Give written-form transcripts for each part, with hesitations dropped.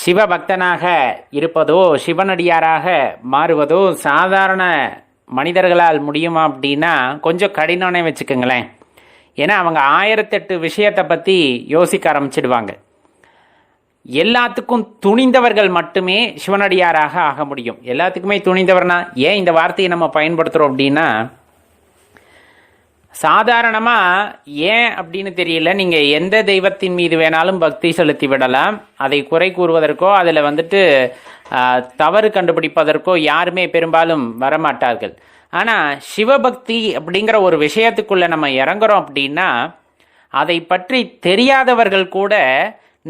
சிவபக்தனாக இருப்பதோ சிவனடியாராக மாறுவதோ சாதாரண மனிதர்களால் முடியுமா அப்படின்னா கொஞ்சம் கடினம்னே வச்சுக்கோங்களேன். ஏன்னா அவங்க 1008 விஷயத்தை பற்றி யோசிக்க ஆரம்பிச்சிடுவாங்க. எல்லாத்துக்கும் துணிந்தவர்கள் மட்டுமே சிவனடியாராக ஆக முடியும். எல்லாத்துக்குமே துணிந்தவர்னா ஏன் இந்த வார்த்தையை நம்ம பயன்படுத்துகிறோம் அப்படின்னா, சாதாரணமாக ஏன் அப்படின்னு தெரியல, நீங்கள் எந்த தெய்வத்தின் மீது வேணாலும் பக்தி செலுத்தி விடலாம். அதை குறை கூறுவதற்கோ அதில் தவறு கண்டுபிடிப்பதற்கோ யாருமே பெரும்பாலும் வரமாட்டார்கள். ஆனால் சிவபக்தி அப்படிங்கிற ஒரு விஷயத்துக்குள்ளே நம்ம இறங்குறோம் அப்படின்னா அதை பற்றி தெரியாதவர்கள் கூட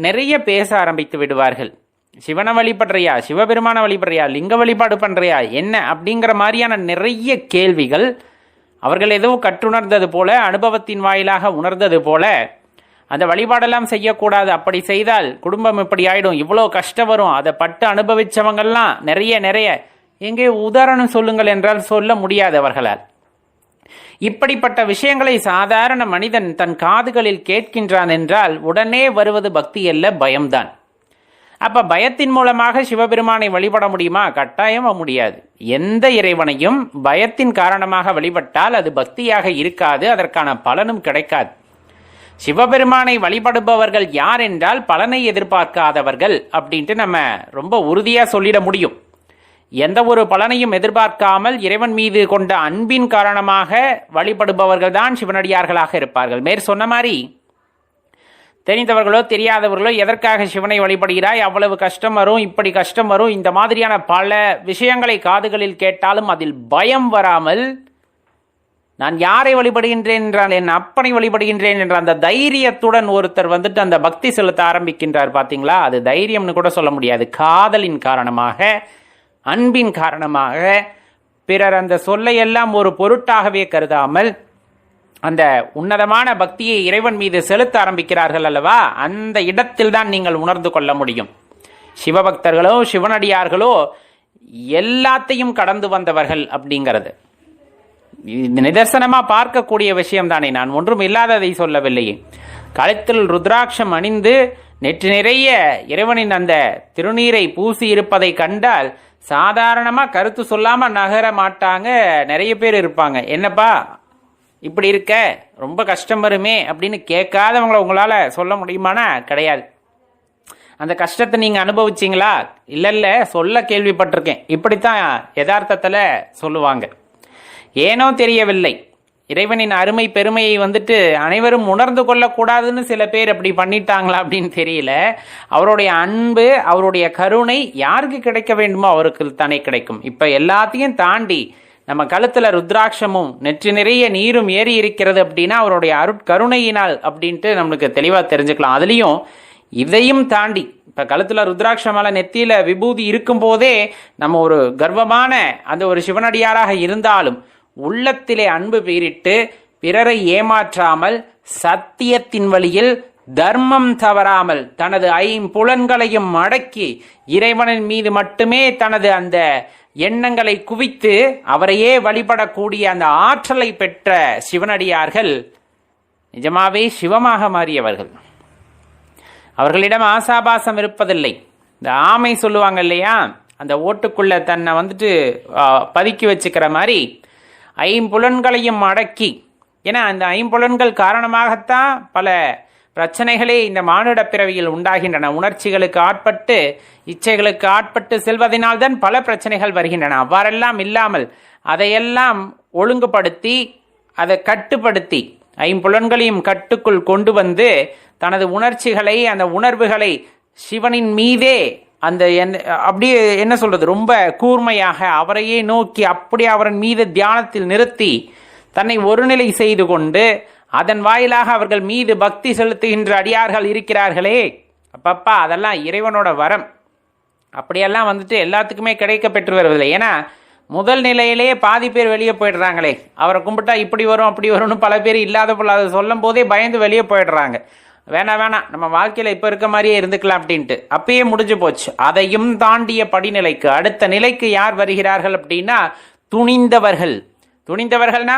நிறைய பேச ஆரம்பித்து விடுவார்கள். சிவனை வழிபடுறியா, சிவபெருமான வழிபடுறியா, லிங்க வழிபாடு பண்ணுறியா என்ன அப்படிங்கிற மாதிரியான நிறைய கேள்விகள். அவர்கள் ஏதோ கற்றுணர்ந்தது போல, அனுபவத்தின் வாயிலாக உணர்ந்தது போல, அந்த வழிபாடெல்லாம் செய்யக்கூடாது, அப்படி செய்தால் குடும்பம் இப்படி ஆயிடும், இவ்வளோ கஷ்டம் வரும், அதை பட்டு அனுபவித்தவங்கள்லாம் நிறைய எங்கே உதாரணம் சொல்லுங்கள் என்றால் சொல்ல முடியாது அவர்களால். இப்படிப்பட்ட விஷயங்களை சாதாரண மனிதன் தன் காதுகளில் கேட்கின்றான் என்றால் உடனே வருவது பக்தி அல்ல, பயம்தான். அப்ப பயத்தின் மூலமாக சிவபெருமானை வழிபட முடியுமா? கட்டாயம் முடியாது. எந்த இறைவனையும் பயத்தின் காரணமாக வழிபட்டால் அது பக்தியாக இருக்காது, அதற்கான பலனும் கிடைக்காது. சிவபெருமானை வழிபடுபவர்கள் யார் என்றால் பலனை எதிர்பார்க்காதவர்கள் அப்படின்ட்டு நம்ம ரொம்ப உறுதியா சொல்லிட முடியும். எந்த ஒரு பலனையும் எதிர்பார்க்காமல் இறைவன் மீது கொண்ட அன்பின் காரணமாக வழிபடுபவர்கள் தான் சிவனடியார்களாக இருப்பார்கள். மேற் சொன்ன மாதிரி தெரிந்தவர்களோ தெரியாதவர்களோ எதற்காக சிவனை வழிபடுகிறாய், அவ்வளவு கஷ்டம் வரும், இப்படி கஷ்டம் வரும், இந்த மாதிரியான பல விஷயங்களை காதுகளில் கேட்டாலும் அதில் பயம் வராமல், நான் யாரை வழிபடுகின்றேன் என்றால் என் அப்பனை வழிபடுகின்றேன் என்ற அந்த தைரியத்துடன் ஒருத்தர் அந்த பக்தி செலுத்த ஆரம்பிக்கின்றார். பார்த்தீங்களா, அது தைரியம்னு கூட சொல்ல முடியாது. காதலின் காரணமாக, அன்பின் காரணமாக பிறர் அந்த சொல்லையெல்லாம் ஒரு பொருட்டாகவே கருதாமல் அந்த உன்னதமான பக்தியை இறைவன் மீது செலுத்த ஆரம்பிக்கிறார்கள் அல்லவா, அந்த இடத்தில் தான் நீங்கள் உணர்ந்து கொள்ள முடியும். சிவபக்தர்களோ சிவனடியார்களோ எல்லாத்தையும் கடந்து வந்தவர்கள் அப்படிங்கிறது நிதர்சனமா பார்க்கக்கூடிய விஷயம் தானே. நான் ஒன்றும் இல்லாததை சொல்லவில்லையே. கழுத்தில் ருத்ராட்சம் அணிந்து நெற்றி நிறைய இறைவனின் அந்த திருநீரை பூசி இருப்பதை கண்டால் சாதாரணமா கருத்து சொல்லாம நகர மாட்டாங்க. நிறைய பேர் இருப்பாங்க, என்னப்பா இப்படி இருக்க, ரொம்ப கஷ்டம் வருமே அப்படின்னு கேட்காதவங்கள உங்களால சொல்ல முடியுமானா? கிடையாது. அந்த கஷ்டத்தை நீங்க அனுபவிச்சிங்களா? இல்ல சொல்ல கேள்விப்பட்டிருக்கேன். இப்படித்தான் யதார்த்தத்துல சொல்லுவாங்க. ஏனோ தெரியவில்லை, இறைவனின் அருமை பெருமையை அனைவரும் உணர்ந்து கொள்ளக்கூடாதுன்னு சில பேர் அப்படி பண்ணிட்டாங்களா அப்படின்னு தெரியல. அவருடைய அன்பு, அவருடைய கருணை யாருக்கு கிடைக்க வேண்டுமோ அவருக்கு தானே கிடைக்கும். இப்ப எல்லாத்தையும் தாண்டி நம்ம கழுத்துல ருத்ராட்சமும் நெற்றி நிறைய நீரும் ஏறி இருக்கிறது அப்படின்னா அவருடைய அருட்கருணையினால் அப்படின்ட்டு நம்மளுக்கு தெளிவா தெரிஞ்சுக்கலாம். அதுலயும் இதையும் தாண்டி இப்ப கழுத்துல ருத்ராட்சமால நெத்தியில விபூதி இருக்கும் போதே நம்ம ஒரு கர்வமான அந்த ஒரு சிவனடியாராக இருந்தாலும் உள்ளத்திலே அன்பு பீரிட்டு பிறரை ஏமாற்றாமல் சத்தியத்தின் வழியில் தர்மம் தவறாமல் தனது ஐம்புலன்களையும் அடக்கி இறைவனின் மீது மட்டுமே தனது அந்த எண்ணங்களை குவித்து அவரையே வழிபடக்கூடிய அந்த ஆற்றலை பெற்ற சிவனடியார்கள் நிஜமாவே சிவமாக மாறியவர்கள். அவர்களிடம் ஆசாபாசம் இருப்பதில்லை. இந்த ஆமை சொல்லுவாங்க இல்லையா, அந்த ஓட்டுக்குள்ள தன்னை பதுக்கி வச்சுக்கிற மாதிரி ஐம்புலன்களையும் அடக்கி, ஏன்னா அந்த ஐம்புலன்கள் காரணமாகத்தான் பல பிரச்சனைகளே இந்த மானுட பிறவியில் உண்டாகின்றன. உணர்ச்சிகளுக்கு ஆட்பட்டு இச்சைகளுக்கு ஆட்பட்டு செல்வதனால்தான் பல பிரச்சனைகள் வருகின்றன. அவ்வாறெல்லாம் இல்லாமல் அதையெல்லாம் ஒழுங்குபடுத்தி அதை கட்டுப்படுத்தி ஐம்புலன்களையும் கட்டுக்குள் கொண்டு தனது உணர்ச்சிகளை, அந்த உணர்வுகளை சிவனின் மீதே அந்த அப்படியே என்ன சொல்றது, ரொம்ப கூர்மையாக அவரையே நோக்கி அப்படி அவரின் மீது தியானத்தில் நிறுத்தி தன்னை ஒருநிலை செய்து கொண்டு அதன் வாயிலாக அவர்கள் மீது பக்தி செலுத்துகின்ற அடியார்கள் இருக்கிறார்களே, அப்பப்பா அதெல்லாம் இறைவனோட வரம். அப்படியெல்லாம் எல்லாத்துக்குமே கிடைக்க பெற்று வருவதில்லை. ஏன்னா முதல் நிலையிலேயே பாதி பேர் வெளியே போயிடுறாங்களே, அவரை கும்பிட்டா இப்படி வரும் அப்படி வரும்னு பல பேர் இல்லாத போல அதை சொல்லும் போதே பயந்து வெளியே போயிடுறாங்க. வேணாம் நம்ம வாழ்க்கையில இப்ப இருக்க மாதிரியே இருந்துக்கலாம் அப்படின்ட்டு அப்பயே முடிஞ்சு போச்சு. அதையும் தாண்டிய படிநிலைக்கு அடுத்த நிலைக்கு யார் வருகிறார்கள் அப்படின்னா துணிந்தவர்கள், துணிந்தவர்கள்னா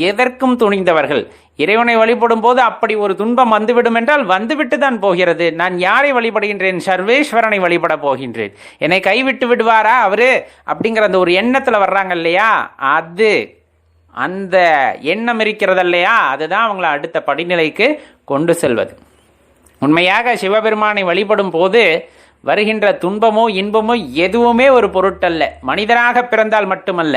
எதற்கும் துணிந்தவர்கள். இறைவனை வழிபடும் போது அப்படி ஒரு துன்பம் வந்துவிடும் என்றால் வந்துவிட்டு தான் போகிறது. நான் யாரை வழிபடுகின்றேன்? சர்வேஸ்வரனை வழிபட போகின்றேன். என்னை கைவிட்டு விடுவாரா அவரு அப்படிங்கிற அந்த ஒரு எண்ணத்துல வர்றாங்க இல்லையா, அது அந்த எண்ணம் இருக்கிறது இல்லையா, அதுதான் அவங்கள அடுத்த படிநிலைக்கு கொண்டு செல்வது. உண்மையாக சிவபெருமானை வழிபடும் போது வருகின்ற துன்பமோ இன்பமோ எதுவுமே ஒரு பொருட்டல்ல. மனிதனாக பிறந்தால் மட்டுமல்ல,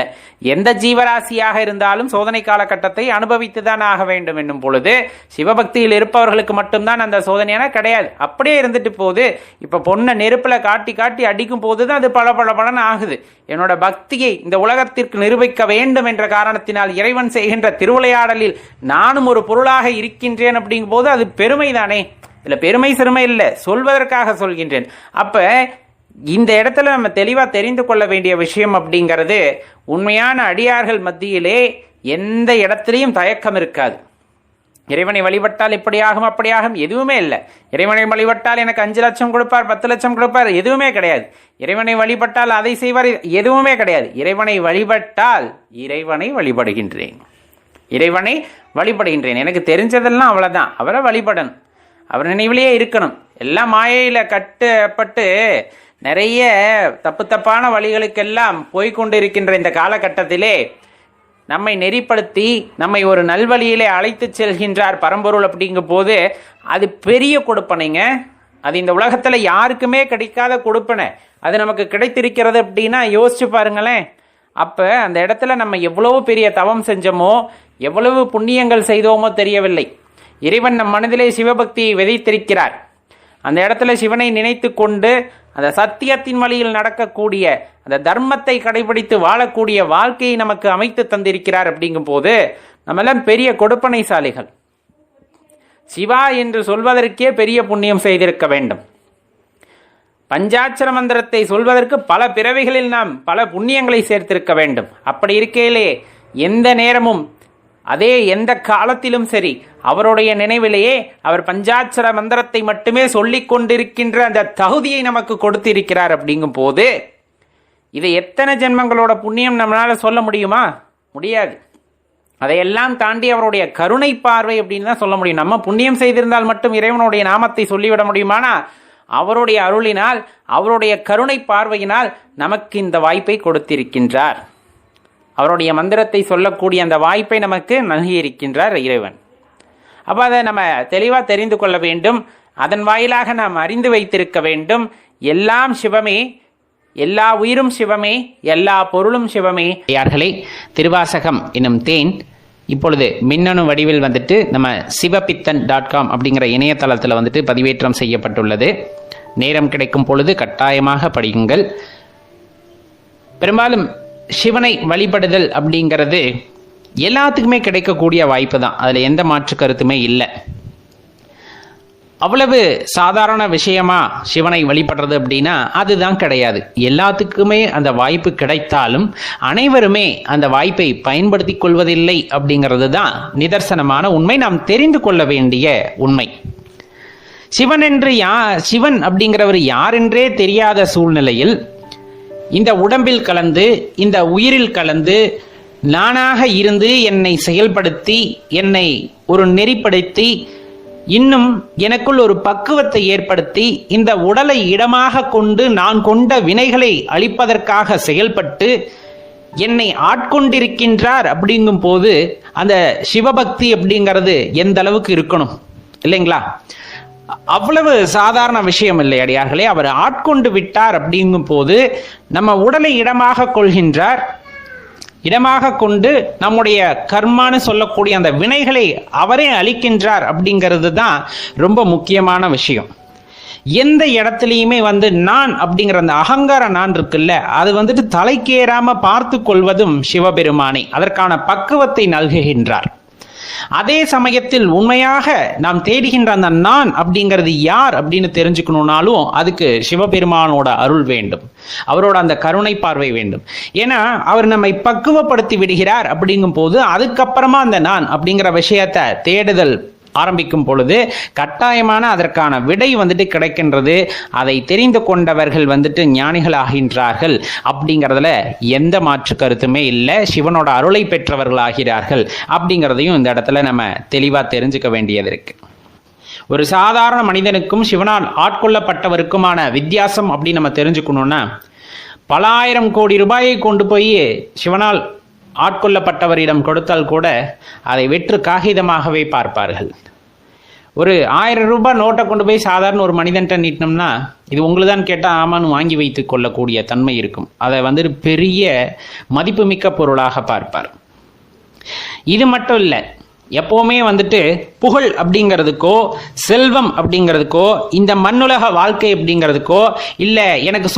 எந்த ஜீவராசியாக இருந்தாலும் சோதனை காலகட்டத்தை அனுபவித்துதான் ஆக வேண்டும் என்னும் பொழுது சிவபக்தியில் இருப்பவர்களுக்கு மட்டும்தான் அந்த சோதனையான கிடையாது. அப்படியே இருந்துட்டு போகுது. இப்ப பொண்ணை நெருப்புல காட்டி காட்டி அடிக்கும் போதுதான் அது பல ஆகுது. என்னோட பக்தியை இந்த உலகத்திற்கு நிரூபிக்க வேண்டும் என்ற காரணத்தினால் இறைவன் செய்கின்ற திருவிளையாடலில் நானும் ஒரு பொருளாக இருக்கின்றேன் அப்படிங்கும் போது அது பெருமை தானே. இல்ல பெருமை சிறுமை இல்ல, சொல்வதற்காக சொல்கின்றேன். அப்ப இந்த இடத்துல நம்ம தெளிவா தெரிந்து கொள்ள வேண்டிய விஷயம் அப்படிங்கிறது, உண்மையான அடியார்கள் மத்தியிலே எந்த இடத்திலையும் தயக்கம் இருக்காது. இறைவனை வழிபட்டால் இப்படியாகும் அப்படியாகும் எதுவுமே இல்லை. இறைவனை வழிபட்டால் எனக்கு 5 லட்சம் கொடுப்பார் 10 லட்சம் கொடுப்பார் எதுவுமே கிடையாது. இறைவனை வழிபட்டால் அதை செய்வார் எதுவுமே கிடையாது. இறைவனை வழிபட்டால் இறைவனை வழிபடுகின்றேன், இறைவனை வழிபடுகின்றேன். எனக்கு தெரிஞ்சதெல்லாம் அவ்வளவுதான். அவரை வழிபடணும், அவர் நினைவிலேயே இருக்கணும். எல்லாம் மாயையில கட்டப்பட்டு நிறைய தப்பான வழிகளுக்கெல்லாம் போய்கொண்டிருக்கின்ற இந்த காலகட்டத்திலே நம்மை நெறிப்படுத்தி நம்மை ஒரு நல்வழியிலே அழைத்து செல்கின்றார் பரம்பொருள். அப்படிங்கும் போது அது பெரிய கொடுப்பனைங்க. அது இந்த உலகத்துல யாருக்குமே கிடைக்காத கொடுப்பனை. அது நமக்கு கிடைத்திருக்கிறது அப்படின்னா யோசிச்சு பாருங்களேன். அப்ப அந்த இடத்துல நம்ம எவ்வளவு பெரிய தவம் செஞ்சோமோ, எவ்வளவு புண்ணியங்கள் செய்தோமோ தெரியவில்லை. இறைவன் நம் மனதிலே சிவபக்தியை விதைத்திருக்கிறார். அந்த இடத்துல சிவனை நினைத்து கொண்டு அந்த சத்தியத்தின் வழியில் நடக்கக்கூடிய அந்த தர்மத்தை கடைபிடித்து வாழக்கூடிய வாழ்க்கையை நமக்கு அமைத்து தந்திருக்கிறார். அப்படிங்கும் போது நம்ம எல்லாம் பெரிய கொடுப்பனைசாலிகள். சிவா என்று சொல்வதற்கே பெரிய புண்ணியம் செய்திருக்க வேண்டும். பஞ்சாட்சர மந்திரத்தை சொல்வதற்கு பல பிறவிகளில் நாம் பல புண்ணியங்களை சேர்த்திருக்க வேண்டும். அப்படி இருக்கையிலே எந்த நேரமும் அதே எந்த காலத்திலும் சரி அவருடைய நினைவிலேயே அவர் பஞ்சாட்சர மந்திரத்தை மட்டுமே சொல்லிக் கொண்டிருக்கின்ற அந்த தகுதியை நமக்கு கொடுத்திருக்கிறார். அப்படிங்கும் போது இதை எத்தனை ஜென்மங்களோட புண்ணியம் நம்மளால சொல்ல முடியுமா? முடியாது. அதையெல்லாம் தாண்டி அவருடைய கருணை பார்வை அப்படின்னு தான் சொல்ல முடியும். நம்ம புண்ணியம் செய்திருந்தால் மட்டும் இறைவனுடைய நாமத்தை சொல்லிவிட முடியுமானா, அவருடைய அருளினால் அவருடைய கருணை பார்வையினால் நமக்கு இந்த வாய்ப்பை கொடுத்திருக்கின்றார். அவருடைய மந்திரத்தை சொல்லக்கூடிய அந்த வாய்ப்பை நமக்கு நல்கியிருக்கின்றார் இறைவன். அப்போ அதை நம்ம தெளிவாக தெரிந்து கொள்ள வேண்டும். அதன் வாயிலாக நாம் அறிந்து வைத்திருக்க வேண்டும். எல்லாம் சிவமே, எல்லா உயிரும் சிவமே, எல்லா பொருளும் சிவமே. யார்களே, திருவாசகம் என்னும் தேன் இப்பொழுது மின்னணு வடிவில் நம்ம sivapitthan.com அப்படிங்கிற இணையதளத்தில் பதிவேற்றம் செய்யப்பட்டுள்ளது. நேரம் கிடைக்கும் பொழுது கட்டாயமாக படியுங்கள். பெரும்பாலும் சிவனை வழிபடுதல் அப்படிங்கிறது எல்லாத்துக்குமே கிடைக்கக்கூடிய வாய்ப்பு தான். அதில் எந்த மாற்று கருத்துமே இல்லை. அவ்வளவு சாதாரண விஷயமா சிவனை வழிபடுறது அப்படின்னா அதுதான் கிடையாது. எல்லாத்துக்குமே அந்த வாய்ப்பு கிடைத்தாலும் அனைவருமே அந்த வாய்ப்பை பயன்படுத்தி கொள்வதில்லை அப்படிங்கிறது தான் நிதர்சனமான உண்மை, நாம் தெரிந்து கொள்ள வேண்டிய உண்மை. சிவன் அப்படிங்கிறவர் யாரென்றே தெரியாத சூழ்நிலையில் இந்த உடம்பில் கலந்து இந்த உயிரில் கலந்து நானாக இருந்து என்னை செயல்படுத்தி என்னை ஒரு நெறிப்படுத்தி இன்னும் எனக்குள் ஒரு பக்குவத்தை ஏற்படுத்தி இந்த உடலை இடமாக கொண்டு நான் கொண்ட வினைகளை அழிப்பதற்காக செயல்பட்டு என்னை ஆட்கொண்டிருக்கின்றார். அப்படிங்கும் போது அந்த சிவபக்தி அப்படிங்கிறது எந்த அளவுக்கு இருக்கணும் இல்லைங்களா? அவ்வளவு சாதாரண விஷயம் இல்லை அடியார்களே. அவர் ஆட்கொண்டு விட்டார். அப்படிங்கும் போது நம்ம உடலை இடமாக கொள்கின்றார். இடமாக கொண்டு நம்முடைய கர்மான்னு சொல்லக்கூடிய அந்த வினைகளை அவரே அளிக்கின்றார். அப்படிங்கிறது தான் ரொம்ப முக்கியமான விஷயம். எந்த இடத்துலையுமே நான் அப்படிங்கிற அந்த அகங்கார நான் இருக்குல்ல, அது தலைக்கேறாம பார்த்து கொள்வதும் சிவபெருமானை அதற்கான பக்குவத்தை நல்குகின்றார். அதே சமயத்தில் உண்மையாக நாம் தேடுகின்ற அந்த நான் அப்படிங்கிறது யார் அப்படின்னு தெரிஞ்சுக்கணும்னாலும் அதுக்கு சிவபெருமானோட அருள் வேண்டும், அவரோட அந்த கருணை பார்வை வேண்டும். ஏன்னா அவர் நம்மை பக்குவப்படுத்தி விடுகிறார். அப்படிங்கும் போது அதுக்கப்புறமா அந்த நான் அப்படிங்கிற விஷயத்தை தேடுதல் ஆரம்பிக்கும் பொழுது கட்டாயமான அதற்கான விடை வந்துட்டு கிடைக்கின்றது. அதை தெரிந்து கொண்டவர்கள் வந்துட்டு ஞானிகள் ஆகின்றார்கள் அப்படிங்கிறதுல எந்த மாற்று கருத்துமே இல்லை. சிவனோட அருளை பெற்றவர்கள் ஆகிறார்கள் அப்படிங்கிறதையும் இந்த இடத்துல நம்ம தெளிவா தெரிஞ்சுக்க வேண்டியது இருக்கு. ஒரு சாதாரண மனிதனுக்கும் சிவனால் ஆட்கொள்ளப்பட்டவருக்குமான வித்தியாசம் அப்படின்னு நம்ம தெரிஞ்சுக்கணும்னா, பல ஆயிரம் கோடி ரூபாயை கொண்டு போய் சிவனால் ஆட்கொள்ளப்பட்டவரிடம் கொடுத்தால் கூட அதை வெற்று காகிதமாகவே பார்ப்பார்கள். ஒரு 1000 ரூபாய் நோட்டை கொண்டு போய் சாதாரண ஒரு மனிதன்ட்ட நீட்டினோம்னா, இது உங்களுதான் கேட்டால் ஆமான்னு வாங்கி வைத்து கொள்ளக்கூடிய தன்மை இருக்கும். அதை வந்துட்டு பெரிய மதிப்புமிக்க பொருளாக பார்ப்பார். இது மட்டும் இல்லை, எப்பவுமே வந்துட்டு புகழ் அப்படிங்கிறதுக்கோ செல்வம் அப்படிங்கிறதுக்கோ இந்த மண்ணுலக வாழ்க்கை அப்படிங்கிறதுக்கோ இல்லை எனக்கு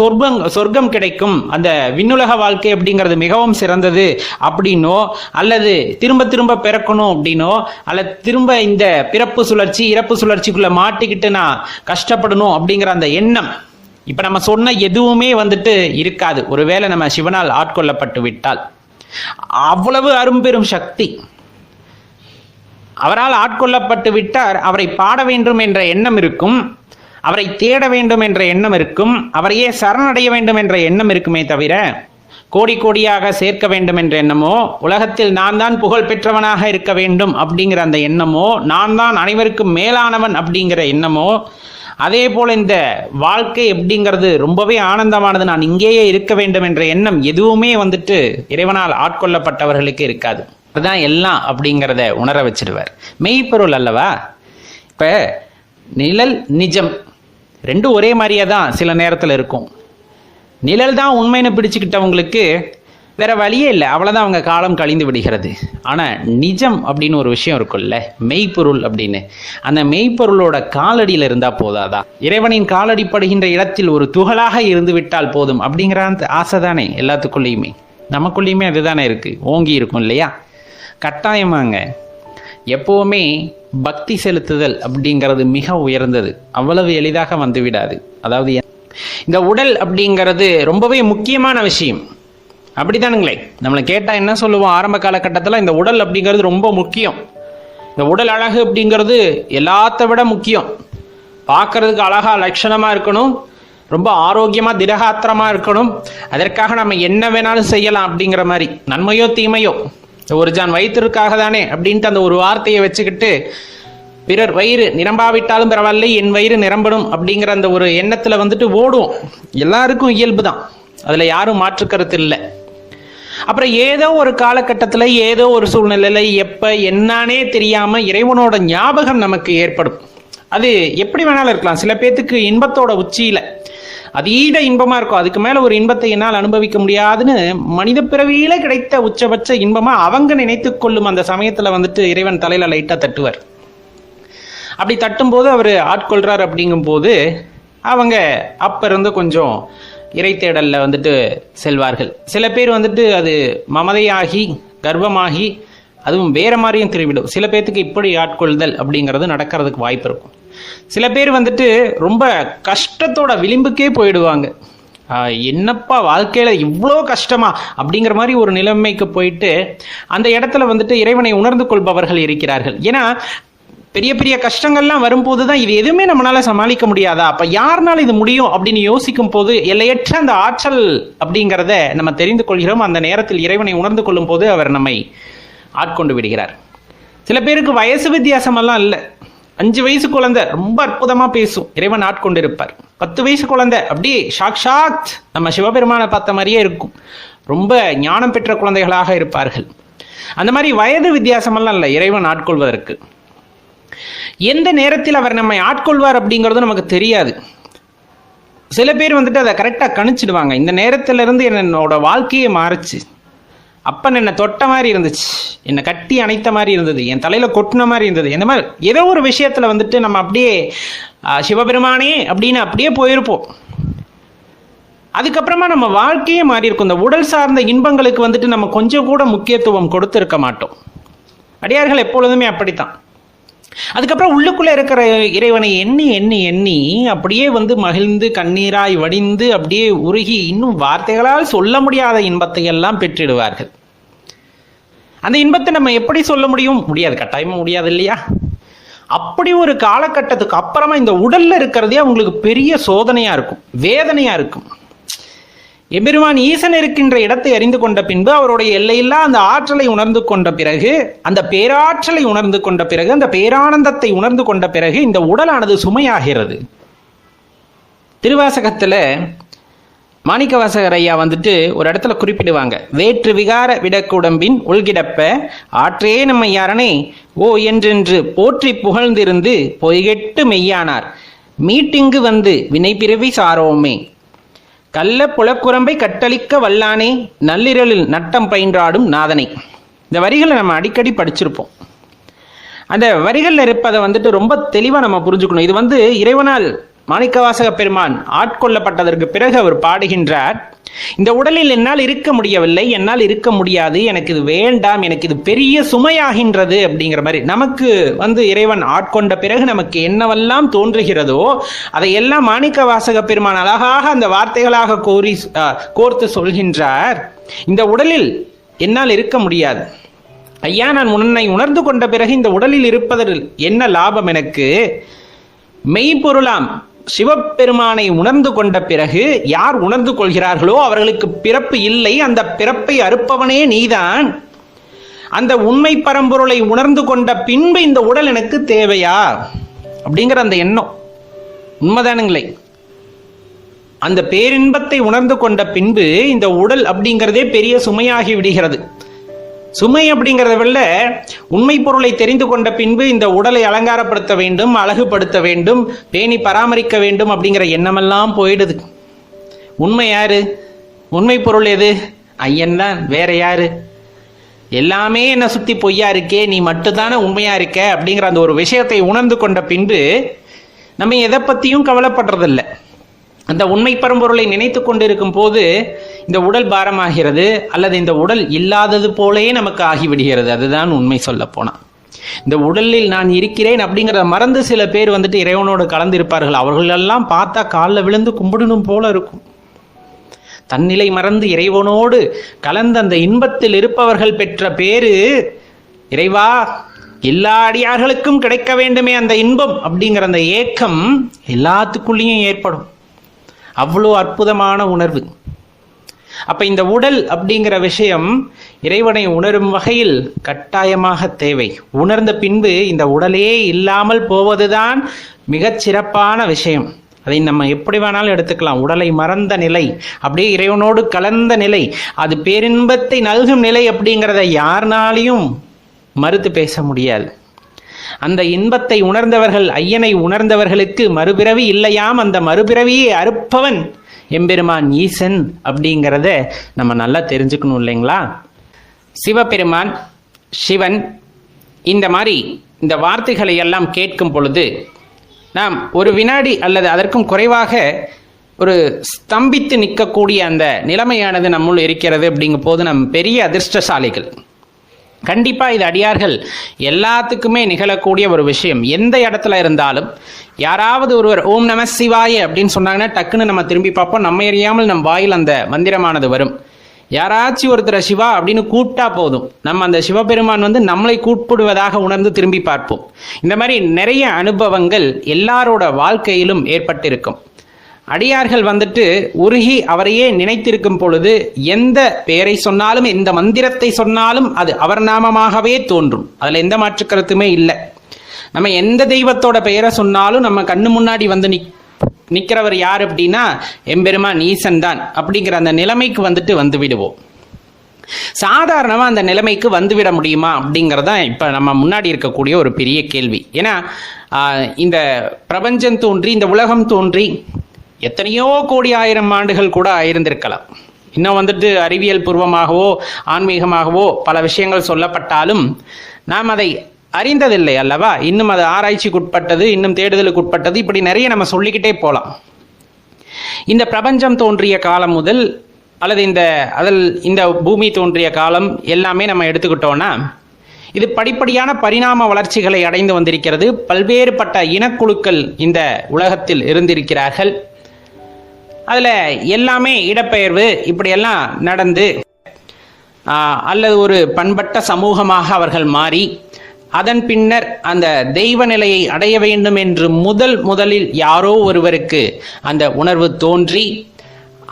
சொர்க்கம் கிடைக்கும், அந்த விண்ணுலக வாழ்க்கை அப்படிங்கிறது மிகவும் சிறந்தது அப்படின்னோ, அல்லது திரும்ப திரும்ப பிறக்கணும் அப்படின்னோ, அல்லது திரும்ப இந்த பிறப்பு சுழற்சி இறப்பு சுழற்சிக்குள்ள மாட்டிக்கிட்டு நான் கஷ்டப்படணும் அப்படிங்கிற அந்த எண்ணம் இப்ப நம்ம சொன்ன எதுவுமே வந்துட்டு இருக்காது. ஒருவேளை நம்ம சிவனால் ஆட்கொள்ளப்பட்டு விட்டால் அவ்வளவு அரும்பெரும் சக்தி. அவரால் ஆட்கொள்ளப்பட்டு விட்டார், அவரை பாட வேண்டும் என்ற எண்ணம் இருக்கும், அவரை தேட வேண்டும் என்ற எண்ணம் இருக்கும், அவரையே சரணடைய வேண்டும் என்ற எண்ணம் இருக்குமே தவிர கோடி கோடியாக சேர்க்க வேண்டும் என்ற எண்ணமோ, உலகத்தில் நான் தான் புகழ் பெற்றவனாக இருக்க வேண்டும் அப்படிங்கிற அந்த எண்ணமோ, நான் தான் அனைவருக்கும் மேலானவன் அப்படிங்கிற எண்ணமோ, அதே போல இந்த வாழ்க்கை எப்படிங்கிறது ரொம்பவே ஆனந்தமானது, நான் இங்கேயே இருக்க வேண்டும் என்ற எண்ணம் எதுவுமே வந்துட்டு இறைவனால் ஆட்கொள்ளப்பட்டவர்களுக்கு இருக்காது. அதுதான் எல்லாம் அப்படிங்கிறத உணர வச்சிருவார். மெய்ப்பொருள் அல்லவா? இப்ப நிழல் நிஜம் ரெண்டும் ஒரே மாதிரியே தான் சில நேரத்தில் இருக்கும். நிழல் தான் உண்மைன்னு பிடிச்சுக்கிட்டவங்களுக்கு வேற வழியே இல்லை, அவ்வளோதான் அவங்க காலம் கழிந்து விடுகிறது. ஆனால் நிஜம் அப்படின்னு ஒரு விஷயம் இருக்குல்ல, மெய்ப்பொருள் அப்படின்னு, அந்த மெய்ப்பொருளோட காலடியில் இருந்தால் போதாதா? இறைவனின் காலடிப்படுகின்ற இடத்தில் ஒரு துகளாக இருந்து விட்டால் போதும் அப்படிங்கிற அந்த ஆசை தானே எல்லாத்துக்குள்ளேயுமே, நமக்குள்ளேயுமே அதுதானே இருக்கு, ஓங்கி இருக்கும் இல்லையா? கட்டாயமாங்க. எப்பவுமே பக்தி செலுத்துதல் அப்படிங்கிறது மிக உயர்ந்தது, அவ்வளவு எளிதாக வந்து விடாது. அதாவது இந்த உடல் அப்படிங்கிறது ரொம்பவே முக்கியமான விஷயம், அப்படித்தானுங்களே? நம்மளை கேட்டால் என்ன சொல்லுவோம்? ஆரம்ப காலகட்டத்தில் இந்த உடல் அப்படிங்கிறது ரொம்ப முக்கியம், இந்த உடல் அழகு அப்படிங்கிறது எல்லாத்த விட முக்கியம், பார்க்கறதுக்கு அழகா லட்சணமாக இருக்கணும், ரொம்ப ஆரோக்கியமாக திடகாத்திரமாக இருக்கணும், அதற்காக நம்ம என்ன வேணாலும் செய்யலாம் அப்படிங்கிற மாதிரி, நன்மையோ தீமையோ ஒரு ஜான் வயிற்றுக்காக தானே அப்படின்ட்டு அந்த ஒரு வார்த்தையை வச்சுக்கிட்டு பிறர் வயிறு நிரம்பாவிட்டாலும் பரவாயில்லை என் வயிறு நிரம்பணும் அப்படிங்கிற அந்த ஒரு எண்ணத்தில் வந்துட்டு ஓடுவோம். எல்லாருக்கும் இயல்பு தான், அதில் யாரும் மாற்றுக்கருத்து இல்லை. அப்புறம் ஏதோ ஒரு காலகட்டத்தில் ஏதோ ஒரு சூழ்நிலையில் எப்போ என்னானே தெரியாமல் இறைவனோட ஞாபகம் நமக்கு ஏற்படும். அது எப்படி வேணாலும் இருக்கலாம். சில பேர்த்துக்கு இன்பத்தோட உச்சியில் அதீத இன்பமா இருக்கும், அதுக்கு மேல ஒரு இன்பத்தை என்னால் அனுபவிக்க முடியாதுன்னு மனித பிறவியில கிடைத்த உச்சபட்ச இன்பமா அவங்க நினைத்து கொள்ளும் அந்த சமயத்துல வந்துட்டு இறைவன் தலையில லைட்டா தட்டுவார். அப்படி தட்டும் போது அவர் ஆட்கொள்றார். அப்படிங்கும் போது அவங்க அப்ப இருந்து கொஞ்சம் இறை தேடல்ல வந்துட்டு செல்வார்கள். சில பேர் வந்துட்டு அது மமதையாகி கர்வமாகி அதுவும் வேற மாதிரியும் திரும்பிடும். சில பேர்த்துக்கு இப்படி ஆட்கொள்தல் அப்படிங்கிறது நடக்கிறதுக்கு வாய்ப்பு இருக்கும். சில பேர் வந்துட்டு ரொம்ப கஷ்டத்தோட விளிம்புக்கே போயிடுவாங்க. என்னப்பா வாழ்க்கையில இவ்வளோ கஷ்டமா அப்படிங்கிற மாதிரி ஒரு நிலைமைக்கு போயிட்டு அந்த இடத்துல வந்துட்டு இறைவனை உணர்ந்து கொள்பவர்கள் இருக்கிறார்கள். ஏன்னா பெரிய பெரிய கஷ்டங்கள்லாம் வரும்போது தான் இது எதுவுமே நம்மளால சமாளிக்க முடியாதா, அப்ப யாருனால இது முடியும் அப்படின்னு யோசிக்கும் போது எல்லையற்ற அந்த ஆற்றல் அப்படிங்கிறத நம்ம தெரிந்து கொள்கிறோம். அந்த நேரத்தில் இறைவனை உணர்ந்து கொள்ளும் போது அவர் நம்மை ஆட்கொண்டு விடுகிறார். சில பேருக்கு வயசு வித்தியாசமெல்லாம் இல்லை. 5 வயசு குழந்தை ரொம்ப அற்புதமா பேசும், இறைவன் ஆட்கொண்டு இருப்பார். 10 வயசு குழந்தை அப்படியே சாக்ஷாத் நம்ம சிவபெருமானை பார்த்த மாதிரியே இருக்கும், ரொம்ப ஞானம் பெற்ற குழந்தைகளாக இருப்பார்கள். அந்த மாதிரி வயது வித்தியாசமெல்லாம் இல்லை இறைவன் ஆட்கொள்வதற்கு. எந்த நேரத்தில் அவர் நம்மை ஆட்கொள்வார் அப்படிங்கிறது நமக்கு தெரியாது. சில பேர் வந்துட்டு அதை கரெக்டாக கணிச்சிடுவாங்க. இந்த நேரத்துல இருந்து என்னோட வாழ்க்கையே மாறுச்சு, அப்பன் என்னை தொட்ட மாதிரி இருந்துச்சு, என்னை கட்டி அணைத்த மாதிரி இருந்தது, என் தலையில கொட்டின மாதிரி இருந்தது, இந்த மாதிரி ஏதோ ஒரு விஷயத்துல வந்துட்டு நம்ம அப்படியே சிவபெருமானே அப்படின்னு அப்படியே போயிருப்போம். அதுக்கப்புறமா நம்ம வாழ்க்கையே மாறி இருக்கும். இந்த உடல் சார்ந்த இன்பங்களுக்கு வந்துட்டு நம்ம கொஞ்சம் கூட முக்கியத்துவம் கொடுத்திருக்க மாட்டோம். அடியார்கள் எப்பொழுதுமே அப்படித்தான். அதுக்கப்புறம் உள்ளுக்குள்ள இருக்கிற இறைவனை எண்ணி எண்ணி எண்ணி அப்படியே வந்து மகிழ்ந்து கண்ணீராய் வடிந்து அப்படியே உருகி இன்னும் வார்த்தைகளால் சொல்ல முடியாத இன்பத்தை எல்லாம் பெற்றிடுவார்கள். அந்த இன்பத்தை நம்ம எப்படி சொல்ல முடியும்? முடியாது, கட்டாயமா முடியாது இல்லையா? அப்படி ஒரு காலகட்டத்துக்கு அப்புறமா இந்த உடல்ல இருக்கிறதே அவங்களுக்கு பெரிய சோதனையா இருக்கும், வேதனையா இருக்கும். எம்பெருமான் ஈசன் இருக்கின்ற இடத்தை அறிந்து கொண்ட பின்பு அவருடைய எல்லையில்லா அந்த ஆற்றலை உணர்ந்து கொண்ட பிறகு, அந்த பேராற்றலை உணர்ந்து கொண்ட பிறகு, அந்த பேரானந்தத்தை உணர்ந்து கொண்ட பிறகு இந்த உடலானது சுமையாகிறது. திருவாசகத்துல மாணிக்கவாசகர் ஐயா ஒரு இடத்துல குறிப்பிடுவாங்க, வேற்று விகார விடக்குடம்பின் உள்கிடப்ப ஆற்றே நம்மையாரனே ஓ என்றென்று போற்றி புகழ்ந்திருந்து பொய்கெட்டு மெய்யானார் மீட்டிங்கு வினைப்பிறவி சாரோமே கள்ள புலக்குரம்பை கட்டளிக்க வல்லானே நள்ளிரலில் நட்டம் பயின்றாடும் நாதனை. இந்த வரிகளை நம்ம அடிக்கடி படிச்சிருப்போம். அந்த வரிகளில் இருப்பதை ரொம்ப தெளிவாக நம்ம புரிஞ்சுக்கணும். இது இறைவனால் மாணிக்கவாசக பெருமான் ஆட்கொள்ளப்பட்டதற்கு பிறகு அவர் பாடுகின்றார், இந்த உடலில் என்னால் இருக்க முடியவில்லை, என்னால் இருக்க முடியாது, எனக்கு இது வேண்டாம், எனக்கு இது பெரிய சுமையாகின்றது அப்படிங்கிற மாதிரி. நமக்கு இறைவன் ஆட்கொண்ட பிறகு நமக்கு என்னவெல்லாம் தோன்றுகிறதோ அதையெல்லாம் மாணிக்கவாசக பெருமான் அழகாக அந்த வார்த்தைகளாக கோர்த்து சொல்கின்றார். இந்த உடலில் என்னால் இருக்க முடியாது ஐயா, நான் உன்னை உணர்ந்து கொண்ட பிறகு இந்த உடலில் இருப்பதில் என்ன லாபம் எனக்கு? மெய்ப்பொருளாம் சிவபெருமானை உணர்ந்து கொண்ட பிறகு யார் உணர்ந்து கொள்கிறார்களோ அவர்களுக்கு பிறப்பு இல்லை, அந்த பிறப்பை அறுப்பவனே நீதான். அந்த உண்மை பரம்பொருளை உணர்ந்து கொண்ட பின்பு இந்த உடல் எனக்கு தேவையா அப்படிங்கிற அந்த எண்ணம் உண்மைதானுங்களே. அந்த பேரின்பத்தை உணர்ந்து கொண்ட பின்பு இந்த உடல் அப்படிங்கிறதே பெரிய சுமையாகி விடுகிறது. சுமை அப்படிங்கிறத விட உண்மை பொருளை தெரிந்து கொண்ட பின்பு இந்த உடலை அலங்காரப்படுத்த வேண்டும், அழகுபடுத்த வேண்டும், பேணி பராமரிக்க வேண்டும் அப்படிங்கிற எண்ணமெல்லாம் போயிடுது. உண்மை யாரு? உண்மை பொருள் எது? ஐயன் தான், வேற யாரு? எல்லாமே என்னை சுத்தி பொய்யா இருக்கே, நீ மட்டும்தானே உண்மையா இருக்க அப்படிங்கிற அந்த ஒரு விஷயத்தை உணர்ந்து கொண்ட பின்பு நம்ம எதை பத்தியும் கவலைப்படுறதில்லை. அந்த உண்மை பரம்பொருளை நினைத்து கொண்டிருக்கும் போது இந்த உடல் பாரமாகிறது, அல்லது இந்த உடல் இல்லாதது போலே நமக்கு ஆகிவிடுகிறது. அதுதான் உண்மை சொல்ல போனா. இந்த உடலில் நான் இருக்கிறேன் அப்படிங்கிறத மறந்து சில பேர் இறைவனோடு கலந்து இருப்பார்கள். அவர்களெல்லாம் பார்த்தா காலில் விழுந்து கும்பிடணும் போல இருக்கும். தன்னிலை மறந்து இறைவனோடு கலந்து அந்த இன்பத்தில் இருப்பவர்கள் பெற்ற பேரு, இறைவா எல்லா அடியார்களுக்கும் கிடைக்க வேண்டுமே அந்த இன்பம் அப்படிங்கிற அந்த ஏக்கம் எல்லாத்துக்குள்ளேயும் ஏற்படும். அவ்வளோ அற்புதமான உணர்வு. அப்ப இந்த உடல் அப்படிங்கிற விஷயம் இறைவனை உணரும் வகையில் கட்டாயமாக தேவை. உணர்ந்த பின்பு இந்த உடலே இல்லாமல் போவதுதான் மிகச் சிறப்பான விஷயம். அதை நம்ம எப்படி வேணாலும் எடுத்துக்கலாம். உடலை மறந்த நிலை, அப்படியே இறைவனோடு கலந்த நிலை, அது பேரின்பத்தை நல்கும் நிலை அப்படிங்கிறத யாருனாலையும் மறுத்து பேச முடியாது. அந்த இன்பத்தை உணர்ந்தவர்கள், ஐயனை உணர்ந்தவர்களுக்கு மறுபிறவி இல்லையாம். அந்த மறுபிறவியை அறுப்பவன் எம்பெருமான் ஈசன் அப்படிங்கிறத நம்ம நல்லா தெரிஞ்சுக்கணும் இல்லைங்களா? சிவபெருமான், சிவன், இந்த மாதிரி இந்த வார்த்தைகளை எல்லாம் கேட்கும் பொழுது நாம் ஒரு வினாடி அல்லது அதற்கும் குறைவாக ஒரு ஸ்தம்பித்து நிற்கக்கூடிய அந்த நிலைமையானது நம்முள் இருக்கிறது. அப்படிங்கும் போது நம் பெரிய அதிர்ஷ்டசாலிகள். கண்டிப்பாக இது அடியார்கள் எல்லாத்துக்குமே நிகழக்கூடிய ஒரு விஷயம். எந்த இடத்துல இருந்தாலும் யாராவது ஒருவர் ஓம் நம சிவாய அப்படின்னு சொன்னாங்கன்னா டக்குன்னு நம்ம திரும்பி பார்ப்போம். நம்ம அறியாமல் நம் வாயில் அந்த மந்திரமானது வரும். யாராச்சும் ஒருத்தரை சிவா அப்படின்னு கூப்பிட்டா போதும், நம்ம அந்த சிவபெருமான் நம்மளை கூப்பிடுவதாக உணர்ந்து திரும்பி பார்ப்போம். இந்த மாதிரி நிறைய அனுபவங்கள் எல்லாரோட வாழ்க்கையிலும் ஏற்பட்டிருக்கும். அடியார்கள் உருகி அவரையே நினைத்திருக்கும் பொழுது எந்த பெயரை சொன்னாலும், எந்த மந்திரத்தை சொன்னாலும் அது அவர் நாமமாகவே தோன்றும். அதுல எந்த மாற்று கருத்துமே இல்லை. நம்ம எந்த தெய்வத்தோட பெயரை சொன்னாலும் நம்ம கண்ணு முன்னாடி நிற்கிறவர் யார் அப்படின்னா எம்பெருமான் ஈசன் தான் அப்படிங்கிற அந்த நிலைமைக்கு வந்து விடுவோம். சாதாரணமா அந்த நிலைமைக்கு வந்துவிட முடியுமா அப்படிங்கிறதான் இப்ப நம்ம முன்னாடி இருக்கக்கூடிய ஒரு பெரிய கேள்வி. ஏன்னா இந்த பிரபஞ்சம் தோன்றி, இந்த உலகம் தோன்றி எத்தனையோ கோடி ஆயிரம் ஆண்டுகள் கூட ஆயிருந்திருக்கலாம். இன்னும் அறிவியல் பூர்வமாகவோ ஆன்மீகமாகவோ பல விஷயங்கள் சொல்லப்பட்டாலும் நாம் அதை அறிந்ததில்லை அல்லவா? இன்னும் அது ஆராய்ச்சிக்குட்பட்டது, இன்னும் தேடுதலுக்கு உட்பட்டது, இப்படி நிறைய நம்ம சொல்லிக்கிட்டே போகலாம். இந்த பிரபஞ்சம் தோன்றிய காலம் முதல் அல்லது இந்த பூமி தோன்றிய காலம் எல்லாமே நம்ம எடுத்துக்கிட்டோம்னா இது படிப்படியான பரிணாம வளர்ச்சிகளை அடைந்து வந்திருக்கிறது. பல்வேறுபட்ட இனக்குழுக்கள் இந்த உலகத்தில் இருந்திருக்கிறார்கள். அதில் எல்லாமே இடப்பெயர்வு இப்படியெல்லாம் நடந்து அல்லது ஒரு பண்பட்ட சமூகமாக அவர்கள் மாறி அதன் பின்னர் அந்த தெய்வ நிலையை அடைய வேண்டும் என்று முதலில் யாரோ ஒருவருக்கு அந்த உணர்வு தோன்றி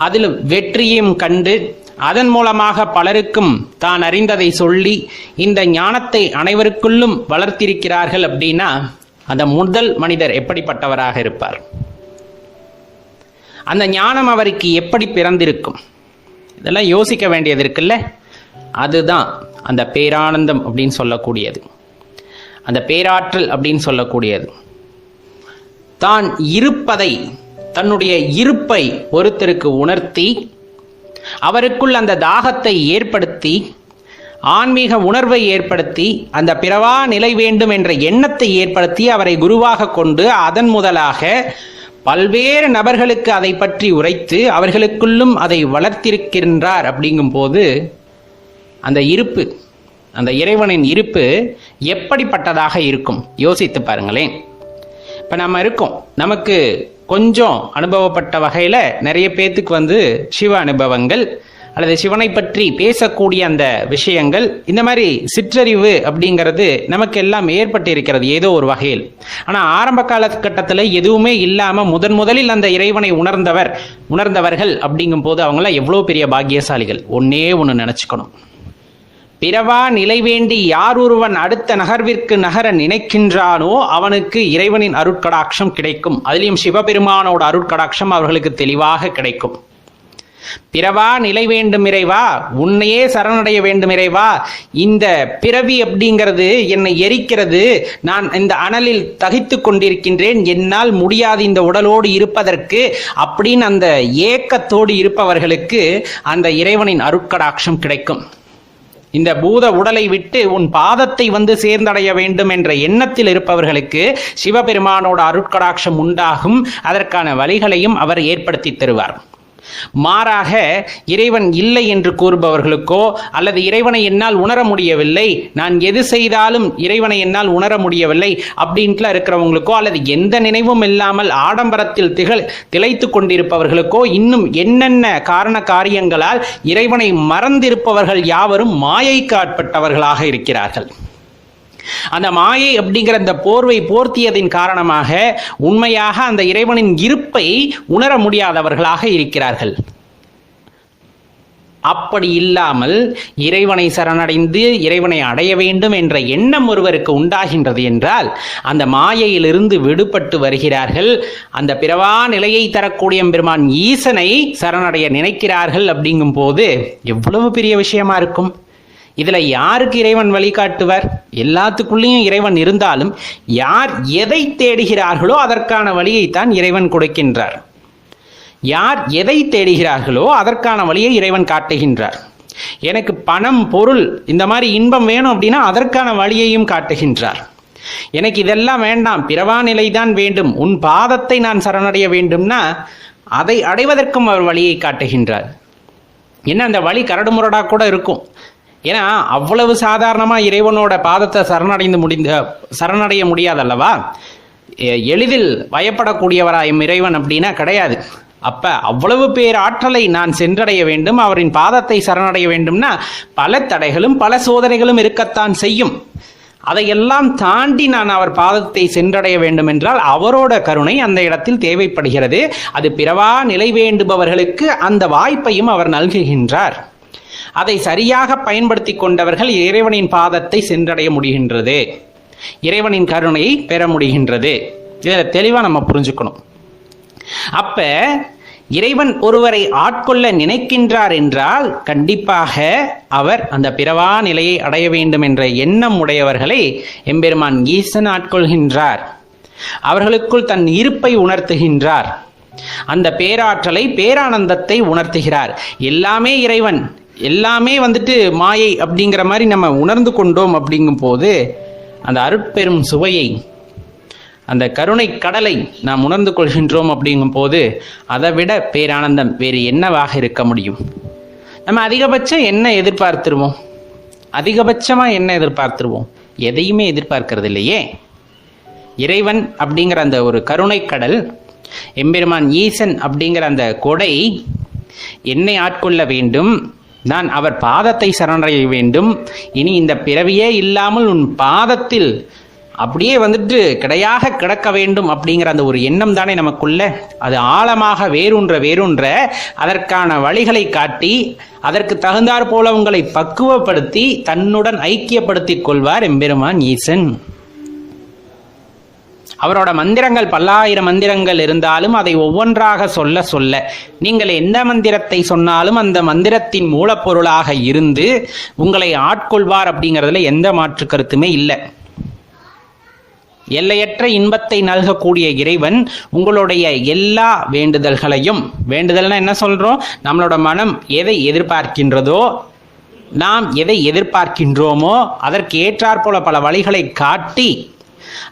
அதில் வெற்றியும் கண்டு அதன் மூலமாக பலருக்கும் தான் அறிந்ததை சொல்லி இந்த ஞானத்தை அனைவருக்குள்ளும் வளர்த்திருக்கிறார்கள் அப்படின்னா அந்த முதல் மனிதர் எப்படிப்பட்டவராக இருப்பார்? அந்த ஞானம் அவருக்கு எப்படி பிறந்திருக்கும்? இதெல்லாம் யோசிக்க வேண்டியது இருக்குல்ல. அதுதான் அந்த பேரானந்தம் அப்படின்னு சொல்லக்கூடியது, அந்த பேராற்றல் அப்படின்னு சொல்லக்கூடியது. தான் இருப்பதை, தன்னுடைய இருப்பை ஒருத்தருக்கு உணர்த்தி அவருக்குள் அந்த தாகத்தை ஏற்படுத்தி ஆன்மீக உணர்வை ஏற்படுத்தி அந்த பிறவா நிலை வேண்டும் என்ற எண்ணத்தை ஏற்படுத்தி அவரை குருவாக கொண்டு அதன் முதலாக பல்வேறு நபர்களுக்கு அதை பற்றி உரைத்து அவர்களுக்குள்ளும் அதை வளர்த்திருக்கின்றார். அப்படிங்கும் போது அந்த இருப்பு, அந்த இறைவனின் இருப்பு எப்படிப்பட்டதாக இருக்கும் யோசித்து பாருங்களேன். இப்போ நம்ம இருக்கோம், நமக்கு கொஞ்சம் அனுபவப்பட்ட வகையில் நிறைய பேத்துக்கு சிவ அனுபவங்கள் அல்லது சிவனை பற்றி பேசக்கூடிய அந்த விஷயங்கள், இந்த மாதிரி சிற்றறிவு அப்படிங்கிறது நமக்கு எல்லாம் ஏற்பட்டு இருக்கிறது ஏதோ ஒரு வகையில். ஆனால் ஆரம்ப காலகட்டத்தில் எதுவுமே இல்லாமல் முதலில் அந்த இறைவனை உணர்ந்தவர்கள் அப்படிங்கும் போது அவங்களாம் எவ்வளோ பெரிய பாக்கியசாலிகள். ஒன்னே ஒன்று நினச்சிக்கணும், பிறவா நிலை வேண்டி யார் ஒருவன் அடுத்த நகர்விற்கு நகர நினைக்கின்றானோ அவனுக்கு இறைவனின் அருட்கடாட்சம் கிடைக்கும். அதிலும் சிவபெருமானோட அருட்கடாட்சம் அவர்களுக்கு தெளிவாக கிடைக்கும். பிறவா நிலை வேண்டும் இறைவா, உன்னையே சரணடைய வேண்டும் இறைவா, இந்த பிறவி அப்படிங்கிறது என்னை எரிக்கிறது, நான் இந்த அனலில் தகித்து கொண்டிருக்கின்றேன், என்னால் முடியாது இந்த உடலோடு இருப்பதற்கு அப்படின்னு அந்த ஏக்கத்தோடு இருப்பவர்களுக்கு அந்த இறைவனின் அருட்கடாட்சம் கிடைக்கும். இந்த பூத உடலை விட்டு உன் பாதத்தை சேர்ந்தடைய வேண்டும் என்ற எண்ணத்தில் இருப்பவர்களுக்கு சிவபெருமானோட அருட்கடாட்சம் உண்டாகும். அதற்கான வழிகளையும் அவர் ஏற்படுத்தி தருவார். மாறாக இறைவன் இல்லை என்று கூறுபவர்களுக்கோ அல்லது இறைவனை என்னால் உணர முடியவில்லை, நான் எது செய்தாலும் இறைவனை என்னால் உணர முடியவில்லை அப்படின்ட்டுல இருக்கிறவங்களுக்கோ அல்லது எந்த நினைவும் இல்லாமல் ஆடம்பரத்தில் திளைத்து கொண்டிருப்பவர்களுக்கோ இன்னும் என்னென்ன காரண காரியங்களால் இறைவனை மறந்திருப்பவர்கள் யாவரும் மாயைக்கு ஆட்பட்டவர்களாக இருக்கிறார்கள். அந்த மாயை அப்படிங்கிற அந்த போர்வை போர்த்தியதின் காரணமாக உண்மையாக அந்த இறைவனின் இருப்பை உணர முடியாதவர்களாக இருக்கிறார்கள். அப்படி இல்லாமல் இறைவனை சரணடைந்து இறைவனை அடைய வேண்டும் என்ற எண்ணம் ஒருவருக்கு உண்டாகின்றது என்றால் அந்த மாயையிலிருந்து விடுபட்டு வருகிறார்கள். அந்த பிறவா நிலையை தரக்கூடிய பெருமான் ஈசனை சரணடைய நினைக்கிறார்கள். அப்படிங்கும் போது எவ்வளவு பெரிய விஷயமா இருக்கும். இதுல யாருக்கு இறைவன் வழிகாட்டுவர்? எல்லாத்துக்குள்ளேயும் இறைவன் இருந்தாலும் யார் எதை தேடுகிறார்களோ அதற்கான வழியைத்தான் இறைவன் கொடுக்கின்றார். யார் எதை தேடுகிறார்களோ அதற்கான வழியை இறைவன் காட்டுகின்றார். எனக்கு பணம், பொருள், இந்த மாதிரி இன்பம் வேணும் அப்படின்னா அதற்கான வழியையும் காட்டுகின்றார். எனக்கு இதெல்லாம் வேண்டாம், பிறவா நிலைதான் வேண்டும், உன் பாதத்தை நான் சரணடைய வேண்டும்னா அதை அடைவதற்கும் அவர் வழியை காட்டுகின்றார். என்ன அந்த வழி கரடுமுரடா கூட இருக்கும். ஏன்னா அவ்வளவு சாதாரணமாக இறைவனோட பாதத்தை சரணடைய முடியாதல்லவா. எளிதில் பயப்படக்கூடியவராயும் இறைவன் அப்படின்னா கிடையாது. அப்ப அவ்வளவு பேர் ஆற்றலை நான் சென்றடைய வேண்டும், அவரின் பாதத்தை சரணடைய வேண்டும்னா பல தடைகளும் பல சோதனைகளும் இருக்கத்தான் செய்யும். அதையெல்லாம் தாண்டி நான் அவர் பாதத்தை சென்றடைய வேண்டும் என்றால் அவரோட கருணை அந்த இடத்தில் தேவைப்படுகிறது. அது பிறவா நிலை வேண்டுபவர்களுக்கு அந்த வாய்ப்பையும் அவர் நல்குகின்றார். அதை சரியாக பயன்படுத்தி கொண்டவர்கள் இறைவனின் பாதத்தை சென்றடைய முடிகின்றது, இறைவனின் கருணையை பெற முடிகின்றது. இதில் தெளிவாக நம்ம புரிஞ்சுக்கணும். அப்ப இறைவன் ஒருவரை ஆட்கொள்ள நினைக்கின்றார் என்றால் கண்டிப்பாக அவர் அந்த பிறவா நிலையை அடைய வேண்டும் என்ற எண்ணம் உடையவர்களை எம்பெருமான் ஈசன் ஆட்கொள்கின்றார். அவர்களுக்குள் தன் இருப்பை உணர்த்துகின்றார். அந்த பேராற்றலை, பேரானந்தத்தை உணர்த்துகிறார். எல்லாமே இறைவன், எல்லாமே மாயை அப்படிங்கிற மாதிரி நம்ம உணர்ந்து கொண்டோம். அப்படிங்கும் போது அந்த அருட்பெரும் சுவையை, அந்த கருணை கடலை நாம் உணர்ந்து கொள்கின்றோம். அப்படிங்கும் போது அதை விட பேரானந்தம் வேறு என்னவாக இருக்க முடியும்? நம்ம அதிகபட்சம் என்ன எதிர்பார்த்துருவோம்? அதிகபட்சமாக என்ன எதிர்பார்த்துருவோம்? எதையுமே எதிர்பார்க்கறது இல்லையே. இறைவன் அப்படிங்கிற அந்த ஒரு கருணை கடல், எம்பெருமான் ஈசன் அப்படிங்கிற அந்த கொடை என்னை ஆட்கொள்ள வேண்டும், நான் அவர் பாதத்தை சரணடைய வேண்டும். இனி இந்த பிறவியே இல்லாமல் உன் பாதத்தில் அப்படியே வந்துட்டு கிடையாக கிடக்க வேண்டும் அப்படிங்கிற அந்த ஒரு எண்ணம் தானே நமக்குள்ள. அது ஆழமாக வேரூன்ற அதற்கான வழிகளை காட்டி அதற்கு தகுந்தாற் போல உங்களை பக்குவப்படுத்தி தன்னுடன் ஐக்கியப்படுத்திக் கொள்வார் எம்பெருமான் ஈசன். அவரோட மந்திரங்கள் 1000 மந்திரங்கள் இருந்தாலும் அதை ஒவ்வொன்றாக சொல்ல நீங்கள் எந்த மந்திரத்தை சொன்னாலும் அந்த மந்திரத்தின் மூலப்பொருளாக இருந்து உங்களை ஆட்கொள்வார் அப்படிங்கிறதுல எந்த மாற்று கருத்துமே இல்லை. எல்லையற்ற இன்பத்தை நல்கக்கூடிய இறைவன் உங்களுடைய எல்லா வேண்டுதல்களையும், வேண்டுதல்னா என்ன சொல்றோம், நம்மளோட மனம் எதை எதிர்பார்க்கின்றதோ, நாம் எதை எதிர்பார்க்கின்றோமோ அதற்கு ஏற்றாற்போல பல வழிகளை காட்டி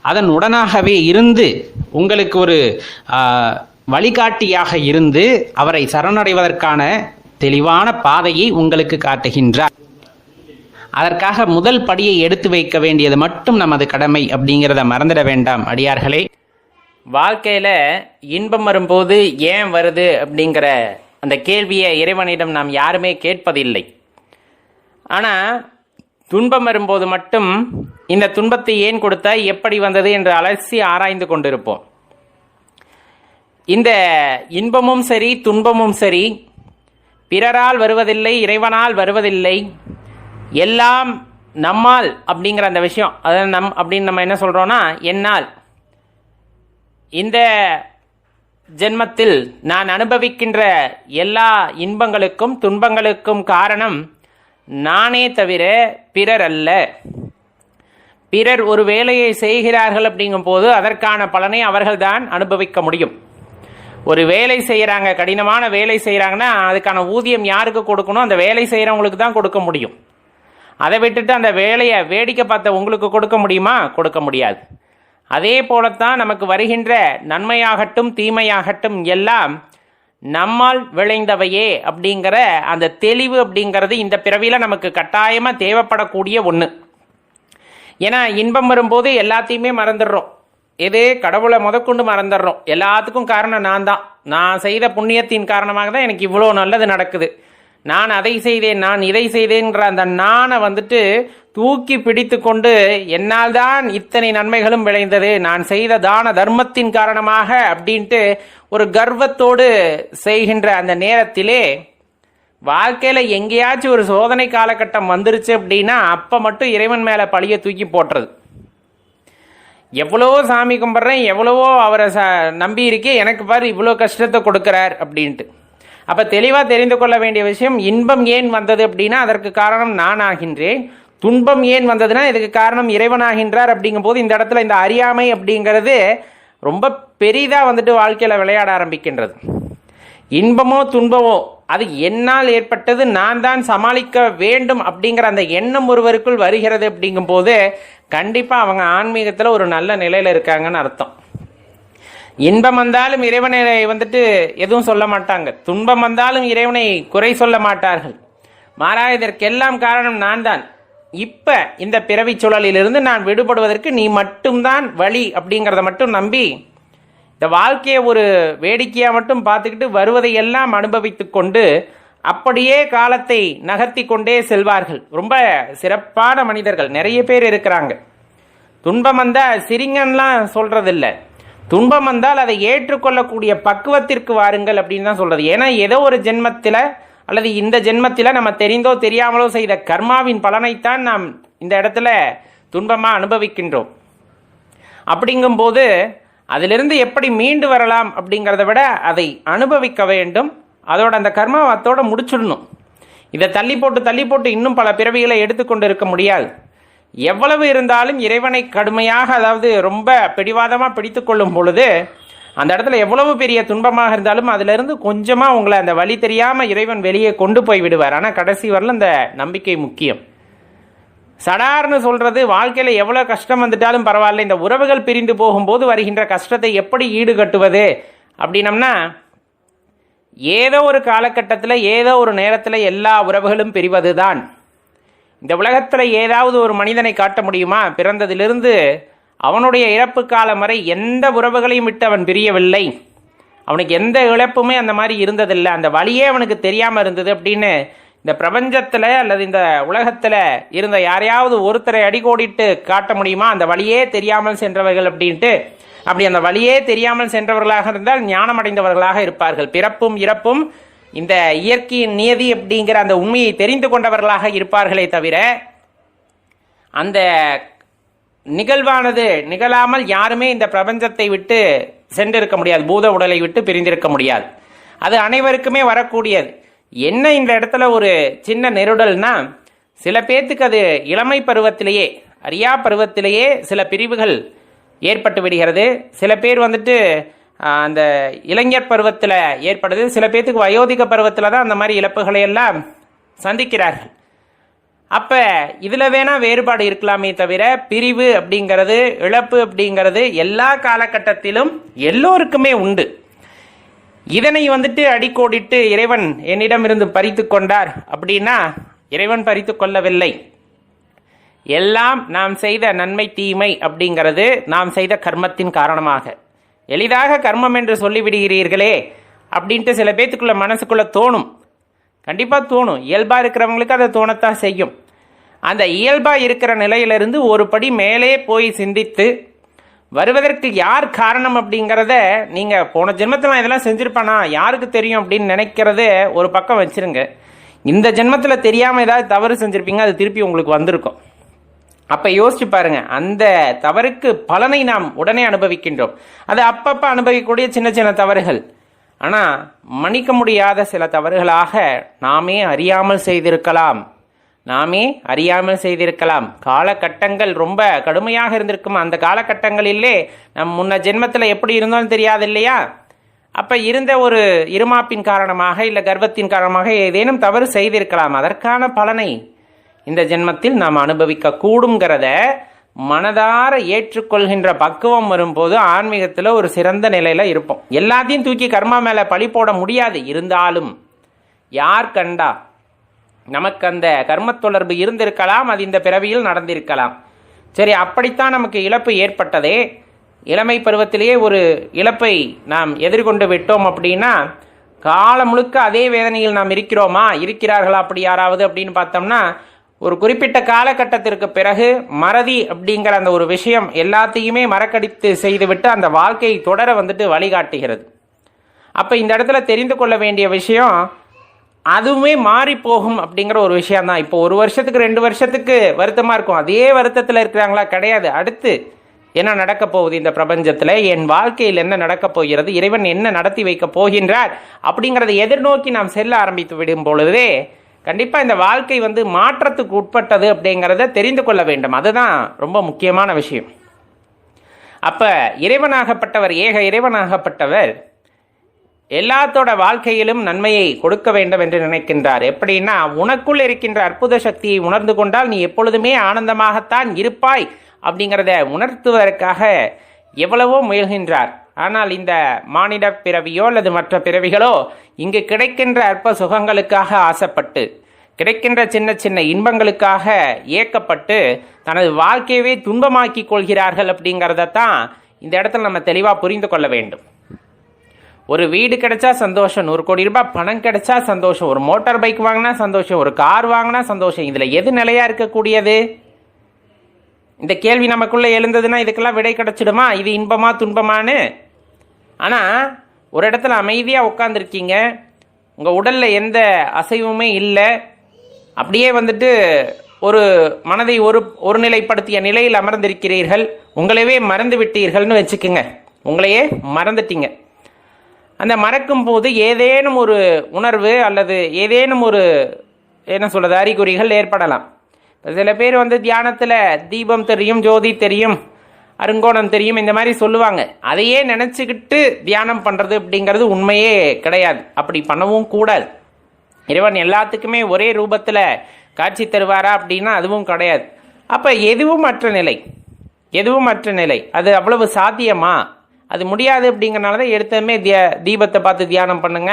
அதன் உடனாகவே இருந்து உங்களுக்கு ஒரு வழிகாட்டியாக இருந்து அவரை சரணடைவதற்கான தெளிவான பாதையை உங்களுக்கு காட்டுகின்றார். அதற்காக முதல் படியை எடுத்து வைக்க வேண்டியது மட்டும் நமது கடமை அப்படிங்கிறத மறந்துட வேண்டாம் அடியார்களே. வாழ்க்கையில் இன்பம் வரும்போது ஏன் வருது அப்படிங்கிற அந்த கேள்வியை இறைவனிடம் நாம் யாருமே கேட்பதில்லை. ஆனால் துன்பம் வரும்போது மட்டும் இந்த துன்பத்தை ஏன் கொடுத்தா, எப்படி வந்தது என்று அலசி ஆராய்ந்து கொண்டிருப்போம். இந்த இன்பமும் சரி துன்பமும் சரி பிறரால் வருவதில்லை, இறைவனால் வருவதில்லை, எல்லாம் நம்மால் அப்படிங்கிற அந்த விஷயம். அதாவது அப்படின்னு நம்ம என்ன சொல்கிறோன்னா, என்னால் இந்த ஜென்மத்தில் நான் அனுபவிக்கின்ற எல்லா இன்பங்களுக்கும் துன்பங்களுக்கும் காரணம் நானே தவிர பிறர் அல்ல. பிறர் ஒரு வேலையை செய்கிறார்கள் அப்படிங்கும் போது அதற்கான பலனை அவர்கள்தான் அனுபவிக்க முடியும். ஒரு வேலை செய்கிறாங்க, கடினமான வேலை செய்கிறாங்கன்னா அதுக்கான ஊதியம் யாருக்கு கொடுக்கணும், அந்த வேலை செய்கிறவங்களுக்கு தான் கொடுக்க முடியும். அதை விட்டுட்டு அந்த வேலையை வேடிக்கை பார்த்த உங்களுக்கு கொடுக்க முடியுமா? கொடுக்க முடியாது. அதே போலத்தான் நமக்கு வருகின்ற நன்மையாகட்டும் தீமையாகட்டும் எல்லாம் நம்மால் விளைந்தவையே அப்படிங்கிற அந்த தெளிவு அப்படிங்கிறது இந்த பிறவியில் நமக்கு கட்டாயமாக தேவைப்படக்கூடிய ஒன்று. ஏன்னா இன்பம் வரும்போது எல்லாத்தையுமே மறந்துடுறோம். எது கடவுளை முதற்கொண்டு மறந்துடுறோம். எல்லாத்துக்கும் காரணம் நான் தான், நான் செய்த புண்ணியத்தின் காரணமாக தான் எனக்கு இவ்வளோ நல்லது நடக்குது, நான் அதை செய்தேன், நான் இதை செய்தேன்ற அந்த நானை வந்துட்டு தூக்கி பிடித்து கொண்டு என்னால் தான் இத்தனை நன்மைகளும் விளைந்தது, நான் செய்த தான தர்மத்தின் காரணமாக அப்படின்ட்டு ஒரு கர்வத்தோடு செய்கின்ற அந்த நேரத்திலே வாழ்க்கையில் எங்கேயாச்சும் ஒரு சோதனை காலகட்டம் வந்துருச்சு அப்படின்னா அப்போ மட்டும் இறைவன் மேலே பழிய தூக்கி போட்டுறது. எவ்வளவோ சாமி கும்பிட்றேன், எவ்வளவோ அவரை நம்பி இருக்கேன், எனக்கு பாரு இவ்வளோ கஷ்டத்தை கொடுக்குறார் அப்படின்ட்டு. அப்போ தெளிவாக தெரிந்து கொள்ள வேண்டிய விஷயம், இன்பம் ஏன் வந்தது அப்படின்னா அதற்கு காரணம் நான் ஆகின்றேன், துன்பம் ஏன் வந்ததுன்னா இதுக்கு காரணம் இறைவனாகின்றார். அப்படிங்கும் போது இந்த இடத்துல இந்த அறியாமை அப்படிங்கிறது ரொம்ப பெரிதாக வந்துட்டு வாழ்க்கையில் விளையாட ஆரம்பிக்கின்றது. இன்பமோ துன்பமோ அது என்னால் ஏற்பட்டது, நான் தான் சமாளிக்க வேண்டும் அப்படிங்கிற அந்த எண்ணம் ஒருவருக்குள் வருகிறது. அப்படிங்கும் போது கண்டிப்பாக அவங்க ஆன்மீகத்தில் ஒரு நல்ல நிலையில் இருக்காங்கன்னு அர்த்தம். இன்பம் வந்தாலும் இறைவனை வந்துட்டு எதுவும் சொல்ல மாட்டாங்க, துன்பம் வந்தாலும் இறைவனை குறை சொல்ல மாட்டார்கள். மாறாக இதற்கெல்லாம் காரணம் நான் தான், இப்போ இந்த பிறவி சூழலிலிருந்து நான் விடுபடுவதற்கு நீ மட்டும்தான் வழி அப்படிங்கிறத மட்டும் நம்பி இந்த வாழ்க்கையை ஒரு வேடிக்கையாக மட்டும் பார்த்துக்கிட்டு வருவதையெல்லாம் அனுபவித்து கொண்டு அப்படியே காலத்தை நகர்த்தி கொண்டே செல்வார்கள். ரொம்ப சிறப்பான மனிதர்கள் நிறைய பேர் இருக்கிறாங்க. துன்பம் வந்தால் சிரிங்கன்லாம் சொல்கிறதில்ல, துன்பம் வந்தால் அதை ஏற்றுக்கொள்ளக்கூடிய பக்குவத்திற்கு வாருங்கள் அப்படின்னு தான் சொல்கிறது. ஏன்னா ஏதோ ஒரு ஜென்மத்தில் அல்லது இந்த ஜென்மத்தில் நம்ம தெரிந்தோ தெரியாமலோ செய்த கர்மாவின் பலனைத்தான் நாம் இந்த இடத்துல துன்பமாக அனுபவிக்கின்றோம். அப்படிங்கும்போது அதிலிருந்து எப்படி மீண்டு வரலாம் அப்படிங்கிறத விட அதை அனுபவிக்க வேண்டும், அதோட அந்த கர்மாவை அத்தோட முடிச்சுடணும். இதை தள்ளி போட்டு இன்னும் பல பிறவிகளை எடுத்துக்கொண்டு இருக்க முடியாது. எவ்வளவு இருந்தாலும் இறைவனை கடுமையாக, அதாவது ரொம்ப பிடிவாதமாக பிடித்து கொள்ளும் பொழுது அந்த இடத்துல எவ்வளவு பெரிய துன்பமாக இருந்தாலும் அதிலிருந்து கொஞ்சமாக உங்களை அந்த வழி தெரியாமல் இறைவன் வெளியே கொண்டு போய் விடுவார். ஆனால் கடைசி வரல இந்த நம்பிக்கை முக்கியம். சடார்னு சொல்கிறது, வாழ்க்கையில் எவ்வளோ கஷ்டம் வந்துட்டாலும் பரவாயில்ல, இந்த உறவுகள் பிரிந்து போகும்போது வருகின்ற கஷ்டத்தை எப்படி ஈடுகட்டுவது அப்படின்னம்னா, ஏதோ ஒரு காலகட்டத்தில் ஏதோ ஒரு நேரத்தில் எல்லா உறவுகளும் பிரிவது தான். இந்த உலகத்தில் ஏதாவது ஒரு மனிதனை காட்ட முடியுமா? பிறந்ததிலிருந்து அவனுடைய இறப்பு காலம் வரை எந்த உறவுகளையும் விட்டு அவன் பிரியவில்லை, அவனுக்கு எந்த இழப்புமே அந்த மாதிரி இருந்ததில்லை, அந்த வழியே அவனுக்கு தெரியாமல் இருந்தது அப்படின்னு இந்த பிரபஞ்சத்தில் அல்லது இந்த உலகத்தில் இருந்த யாரையாவது ஒருத்தரை அடிக்கோடிட்டு காட்ட முடியுமா அந்த வழியே தெரியாமல் சென்றவர்கள் அப்படின்ட்டு? அப்படி அந்த வழியே தெரியாமல் சென்றவர்களாக இருந்தால் ஞானம் அடைந்தவர்களாக இருப்பார்கள். பிறப்பும் இறப்பும் இந்த இயற்கையின் நியதி அப்படிங்கிற அந்த உண்மையை தெரிந்து கொண்டவர்களாக இருப்பார்களே தவிர அந்த நிகழ்வானது நிகழாமல் யாருமே இந்த பிரபஞ்சத்தை விட்டு சென்றிருக்க முடியாது, பூத உடலை விட்டு பிரிந்திருக்க முடியாது. அது அனைவருக்குமே வரக்கூடியது. என்ன இந்த இடத்துல ஒரு சின்ன நெருடல்னா, சில பேர்த்துக்கு அது இளமை பருவத்திலேயே, அறியா பருவத்திலேயே சில பிரிவுகள் ஏற்பட்டு விடுகிறது. சில பேர் வந்துட்டு அந்த இளைஞர் பருவத்தில் ஏற்படுது. சில பேர்த்துக்கு வயோதிக பருவத்தில் தான் அந்த மாதிரி இழப்புகளை எல்லாம் சந்திக்கிறார்கள். அப்போ இதில் வேணால் வேறுபாடு இருக்கலாமே தவிர பிரிவு அப்படிங்கிறது, இழப்பு அப்படிங்கிறது எல்லா காலகட்டத்திலும் எல்லோருக்குமே உண்டு. இதனை வந்துட்டு அடிக்கோடிட்டு இறைவன் என்னிடமிருந்து பறித்து கொண்டார் அப்படின்னா இறைவன் பறித்து கொள்ளவில்லை. எல்லாம் நாம் செய்த நன்மை தீமை அப்படிங்கிறது நாம் செய்த கர்மத்தின் காரணமாக. எளிதாக கர்மம் என்று சொல்லிவிடுகிறீர்களே அப்படின்ட்டு சில பேத்துக்குள்ள மனசுக்குள்ள தோணும், கண்டிப்பாக தோணும். இயல்பாக இருக்கிறவங்களுக்கு அதை தோணத்தான் செய்யும். அந்த இயல்பாக இருக்கிற நிலையிலிருந்து ஒரு படி மேலே போய் சிந்தித்து வருவதற்கு யார் காரணம் அப்படிங்கிறத நீங்கள் போன ஜென்மத்தில் இதெல்லாம் செஞ்சுருப்பானா யாருக்கு தெரியும் அப்படின்னு நினைக்கிறத ஒரு பக்கம் வச்சுருங்க. இந்த ஜென்மத்தில் தெரியாமல் ஏதாவது தவறு செஞ்சுருப்பீங்க, அது திருப்பி உங்களுக்கு வந்திருக்கும். அப்போ யோசிச்சு பாருங்க, அந்த தவறுக்கு பலனை நாம் உடனே அனுபவிக்கின்றோம். அது அப்பப்போ அனுபவிக்கக்கூடிய சின்ன சின்ன தவறுகள், ஆனால் மன்னிக்க முடியாத சில தவறுகளாக நாமே அறியாமல் செய்திருக்கலாம். காலகட்டங்கள் ரொம்ப கடுமையாக இருந்திருக்கும். அந்த காலகட்டங்களிலே நம் முன்ன ஜென்மத்தில் எப்படி இருந்தோம்னு தெரியாது இல்லையா? அப்போ இருந்த ஒரு இருமாப்பின் காரணமாக இல்லை கர்வத்தின் காரணமாக ஏதேனும் தவறு செய்திருக்கலாம். அதற்கான பலனை இந்த ஜென்மத்தில் நாம் அனுபவிக்க கூடுங்கிறத மனதார ஏற்றுக்கொள்கின்ற பக்குவம் வரும்போது ஆன்மீகத்தில் ஒரு சிறந்த நிலையில் இருப்போம். எல்லாத்தையும் தூக்கி கர்மா மேலே பழி போட முடியாது. இருந்தாலும் யார் கண்டா நமக்கு அந்த கர்ம தொடர்பு இருந்திருக்கலாம், அது இந்த பிறவியில் நடந்திருக்கலாம். சரி, அப்படித்தான் நமக்கு இழப்பு ஏற்பட்டதே. இளமை பருவத்திலேயே ஒரு இழப்பை நாம் எதிர்கொண்டு விட்டோம் அப்படின்னா காலம் முழுக்க அதே வேதனையில் நாம் இருக்கிறார்களா அப்படி யாராவது அப்படின்னு பார்த்தோம்னா ஒரு குறிப்பிட்ட காலகட்டத்திற்கு பிறகு மறதி அப்படிங்கிற அந்த ஒரு விஷயம் எல்லாத்தையுமே மறக்கடித்து செய்துவிட்டு அந்த வாழ்க்கையை தொடர வந்துட்டு வழிகாட்டுகிறது. அப்போ இந்த இடத்துல தெரிந்து கொள்ள வேண்டிய விஷயம், அதுவுமே மாறி போகும் அப்படிங்கிற ஒரு விஷயம்தான். இப்போ 1 வருஷத்துக்கு 2 வருஷத்துக்கு வருத்தமாக இருக்கும், அதே வருத்தத்தில் இருக்கிறாங்களா? கிடையாது. அடுத்து என்ன நடக்க போகுது இந்த பிரபஞ்சத்தில், என் வாழ்க்கையில் என்ன நடக்கப் போகிறது, இறைவன் என்ன நடத்தி வைக்க போகின்றார் அப்படிங்கிறத எதிர்நோக்கி நாம் செல்ல ஆரம்பித்து விடும் பொழுதே கண்டிப்பாக இந்த வாழ்க்கை மாற்றத்துக்கு உட்பட்டது அப்படிங்கிறத தெரிந்து கொள்ள வேண்டும். அதுதான் ரொம்ப முக்கியமான விஷயம். அப்போ இறைவனாகப்பட்டவர், ஏக இறைவனாகப்பட்டவர் எல்லாத்தோட வாழ்க்கையிலும் நன்மையை கொடுக்க வேண்டும் என்று நினைக்கின்றார். எப்படின்னா, உனக்குள் இருக்கின்ற அற்புத சக்தியை உணர்ந்து கொண்டால் நீ எப்பொழுதுமே ஆனந்தமாகத்தான் இருப்பாய் அப்படிங்கிறத உணர்த்துவதற்காக எவ்வளவோ முயல்கின்றார். ஆனால் இந்த மானிட பிறவியோ அல்லது மற்ற பிறவிகளோ இங்கு கிடைக்கின்ற அற்ப சுகங்களுக்காக ஆசைப்பட்டு, கிடைக்கின்ற சின்ன சின்ன இன்பங்களுக்காக ஏக்கப்பட்டு தனது வாழ்க்கையவே துன்பமாக்கி கொள்கிறார்கள் அப்படிங்கிறதான் இந்த இடத்துல நம்ம தெளிவாக புரிந்து கொள்ள வேண்டும். ஒரு வீடு கிடைச்சா சந்தோஷம், 100 கோடி ரூபாய் பணம் கிடைச்சா சந்தோஷம், ஒரு மோட்டார் பைக் வாங்கினா சந்தோஷம், ஒரு கார் வாங்கினா சந்தோஷம். இதில் எது நிலையாக இருக்கக்கூடியது? இந்த கேள்வி நமக்குள்ளே எழுந்ததுன்னா இதுக்கெல்லாம் விடை கிடைச்சிடுமா? இது இன்பமா துன்பமானு? ஆனால் ஒரு இடத்துல அமைதியாக உட்காந்துருக்கீங்க, உங்கள் உடலில் எந்த அசைவுமே இல்லை, அப்படியே ஒரு மனதை ஒரு நிலைப்படுத்திய நிலையில் அமர்ந்திருக்கிறீர்கள், உங்களையே மறந்து விட்டீர்கள்னு வச்சுக்கோங்க. உங்களையே மறந்துட்டீங்க. அந்த மறக்கும் போது ஏதேனும் ஒரு உணர்வு அல்லது ஏதேனும் ஒரு அறிகுறிகள் ஏற்படலாம். சில பேர் தியானத்தில் தீபம் தெரியும், ஜோதி தெரியும், அருங்கோணம் தெரியும், இந்த மாதிரி சொல்லுவாங்க. அதையே நினச்சிக்கிட்டு தியானம் பண்ணுறது அப்படிங்கிறது உண்மையே கிடையாது. அப்படி பண்ணவும் கூடாது. இறைவன் எல்லாத்துக்குமே ஒரே ரூபத்தில் காட்சி தருவாரா அப்படின்னா அதுவும் கிடையாது. அப்போ எதுவும் மற்ற நிலை அது அவ்வளவு சாத்தியமா? அது முடியாது. அப்படிங்கிறனால தான் எடுத்ததுமே தீபத்தை பார்த்து தியானம் பண்ணுங்க,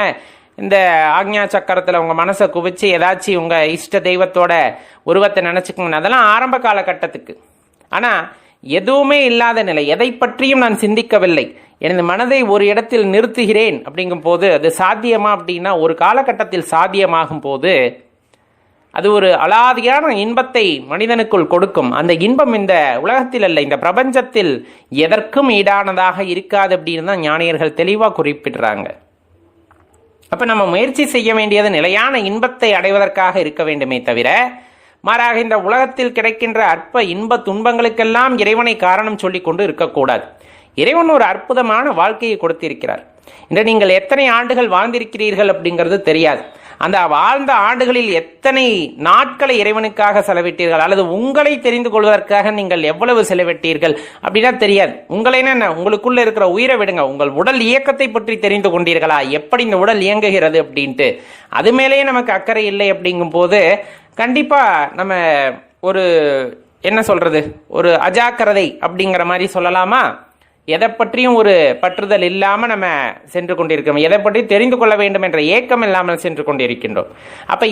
இந்த ஆக்ஞா சக்கரத்தில் உங்கள் மனசை குவிச்சு ஏதாச்சும் உங்கள் இஷ்ட தெய்வத்தோட உருவத்தை நினச்சிக்கோங்க. அதெல்லாம் ஆரம்ப காலகட்டத்துக்கு. ஆனால் எதுவுமே இல்லாத நிலை, எதை பற்றியும் நான் சிந்திக்கவில்லை, எனது மனதை ஒரு இடத்தில் நிறுத்துகிறேன் அப்படிங்கும் போது அது சாத்தியமா அப்படின்னா ஒரு காலகட்டத்தில் சாத்தியமாகும் போது அது ஒரு அலாதியான இன்பத்தை மனிதனுக்குள் கொடுக்கும். அந்த இன்பம் இந்த உலகத்தில் அல்ல, இந்த பிரபஞ்சத்தில் எதற்கும் ஈடானதாக இருக்காது அப்படின்னு தான் ஞானியர்கள் தெளிவாக குறிப்பிடுறாங்க. அப்போ நம்ம முயற்சி செய்ய வேண்டியது நிலையான இன்பத்தை அடைவதற்காக இருக்க வேண்டுமே தவிர, மாறாக இந்த உலகத்தில் கிடைக்கின்ற அற்ப இன்ப துன்பங்களுக்கெல்லாம் இறைவனை காரணம் சொல்லி கொண்டு இருக்கக்கூடாது. இறைவன் ஒரு அற்புதமான வாழ்க்கையை கொடுத்திருக்கிறார். இன்று நீங்கள் எத்தனை ஆண்டுகள் வாழ்ந்திருக்கிறீர்கள் அப்படிங்கிறது தெரியாது. அந்த வாழ்ந்த ஆண்டுகளில் எத்தனை நாட்களை இறைவனுக்காக செலவிட்டீர்கள், அல்லது உங்களை தெரிந்து கொள்வதற்காக நீங்கள் எவ்வளவு செலவிட்டீர்கள் அப்படின்னா தெரியாது. உங்களைன்னா உங்களுக்குள்ள இருக்கிற உயிரை விடுங்க, உங்கள் உடல் இயக்கத்தை பற்றி தெரிந்து கொண்டீர்களா, எப்படி இந்த உடல் இயங்குகிறது அப்படின்ட்டு, அது மேலேயே நமக்கு அக்கறை இல்லை. அப்படிங்கும் போது கண்டிப்பா நம்ம ஒரு என்ன சொல்றது, ஒரு அஜாக்கிரதை அப்படிங்கிற மாதிரி சொல்லலாமா, எதை பற்றியும் ஒரு பற்றுதல் இல்லாமல் நம்ம சென்று கொண்டிருக்கிறோம், எதை பற்றி தெரிந்து கொள்ள வேண்டும் என்ற ஏக்கம் இல்லாமல் சென்று கொண்டிருக்கின்றோம். அப்போ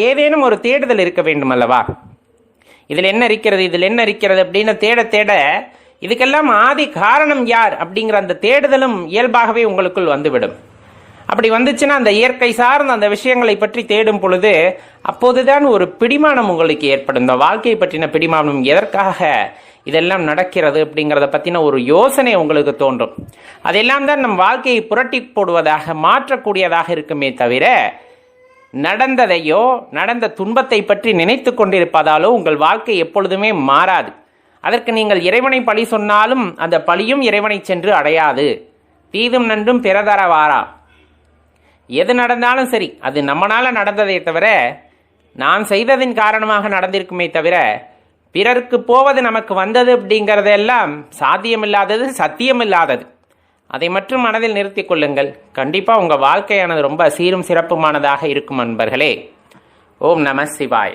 ஏதேனும் ஒரு தேடுதல் இருக்க வேண்டும் அல்லவா, இதில் என்ன இருக்கிறது இதில் என்ன இருக்கிறது அப்படின்னு தேட தேட இதுக்கெல்லாம் ஆதி காரணம் யார் அப்படிங்கிற அந்த தேடுதலும் இயல்பாகவே உங்களுக்குள் வந்துவிடும். அப்படி வந்துச்சுன்னா அந்த இயற்கை சார்ந்த அந்த விஷயங்களை பற்றி தேடும் பொழுது அப்போதுதான் ஒரு பிடிமானம் உங்களுக்கு ஏற்படும். இந்த வாழ்க்கையை பற்றின பிடிமானம், எதற்காக இதெல்லாம் நடக்கிறது அப்படிங்கிறத பற்றின ஒரு யோசனை உங்களுக்கு தோன்றும். அதெல்லாம் தான் நம் வாழ்க்கையை புரட்டி போடுவதாக மாற்றக்கூடியதாக இருக்குமே தவிர, நடந்ததையோ நடந்த துன்பத்தை பற்றி நினைத்து கொண்டிருப்பதாலோ உங்கள் வாழ்க்கை எப்பொழுதுமே மாறாது. அதற்கு நீங்கள் இறைவனை பழி சொன்னாலும் அந்த பழியும் இறைவனை சென்று அடையாது. தீதும் நன்றும் பிறதர வாரா. எது நடந்தாலும் சரி, அது நம்மளால நடந்ததை தவிர, நான் செய்ததின் காரணமாக நடந்திருக்குமே தவிர, பிறருக்கு போவது நமக்கு வந்தது அப்படிங்கிறதெல்லாம் சாத்தியமில்லாதது, சத்தியமில்லாதது. அதை மட்டும் மனதில் நிறுத்தி கொள்ளுங்கள். கண்டிப்பாக உங்கள் வாழ்க்கையானது ரொம்ப சீரும் சிறப்புமானதாக இருக்கும் நண்பர்களே. ஓம் நம சிவாய.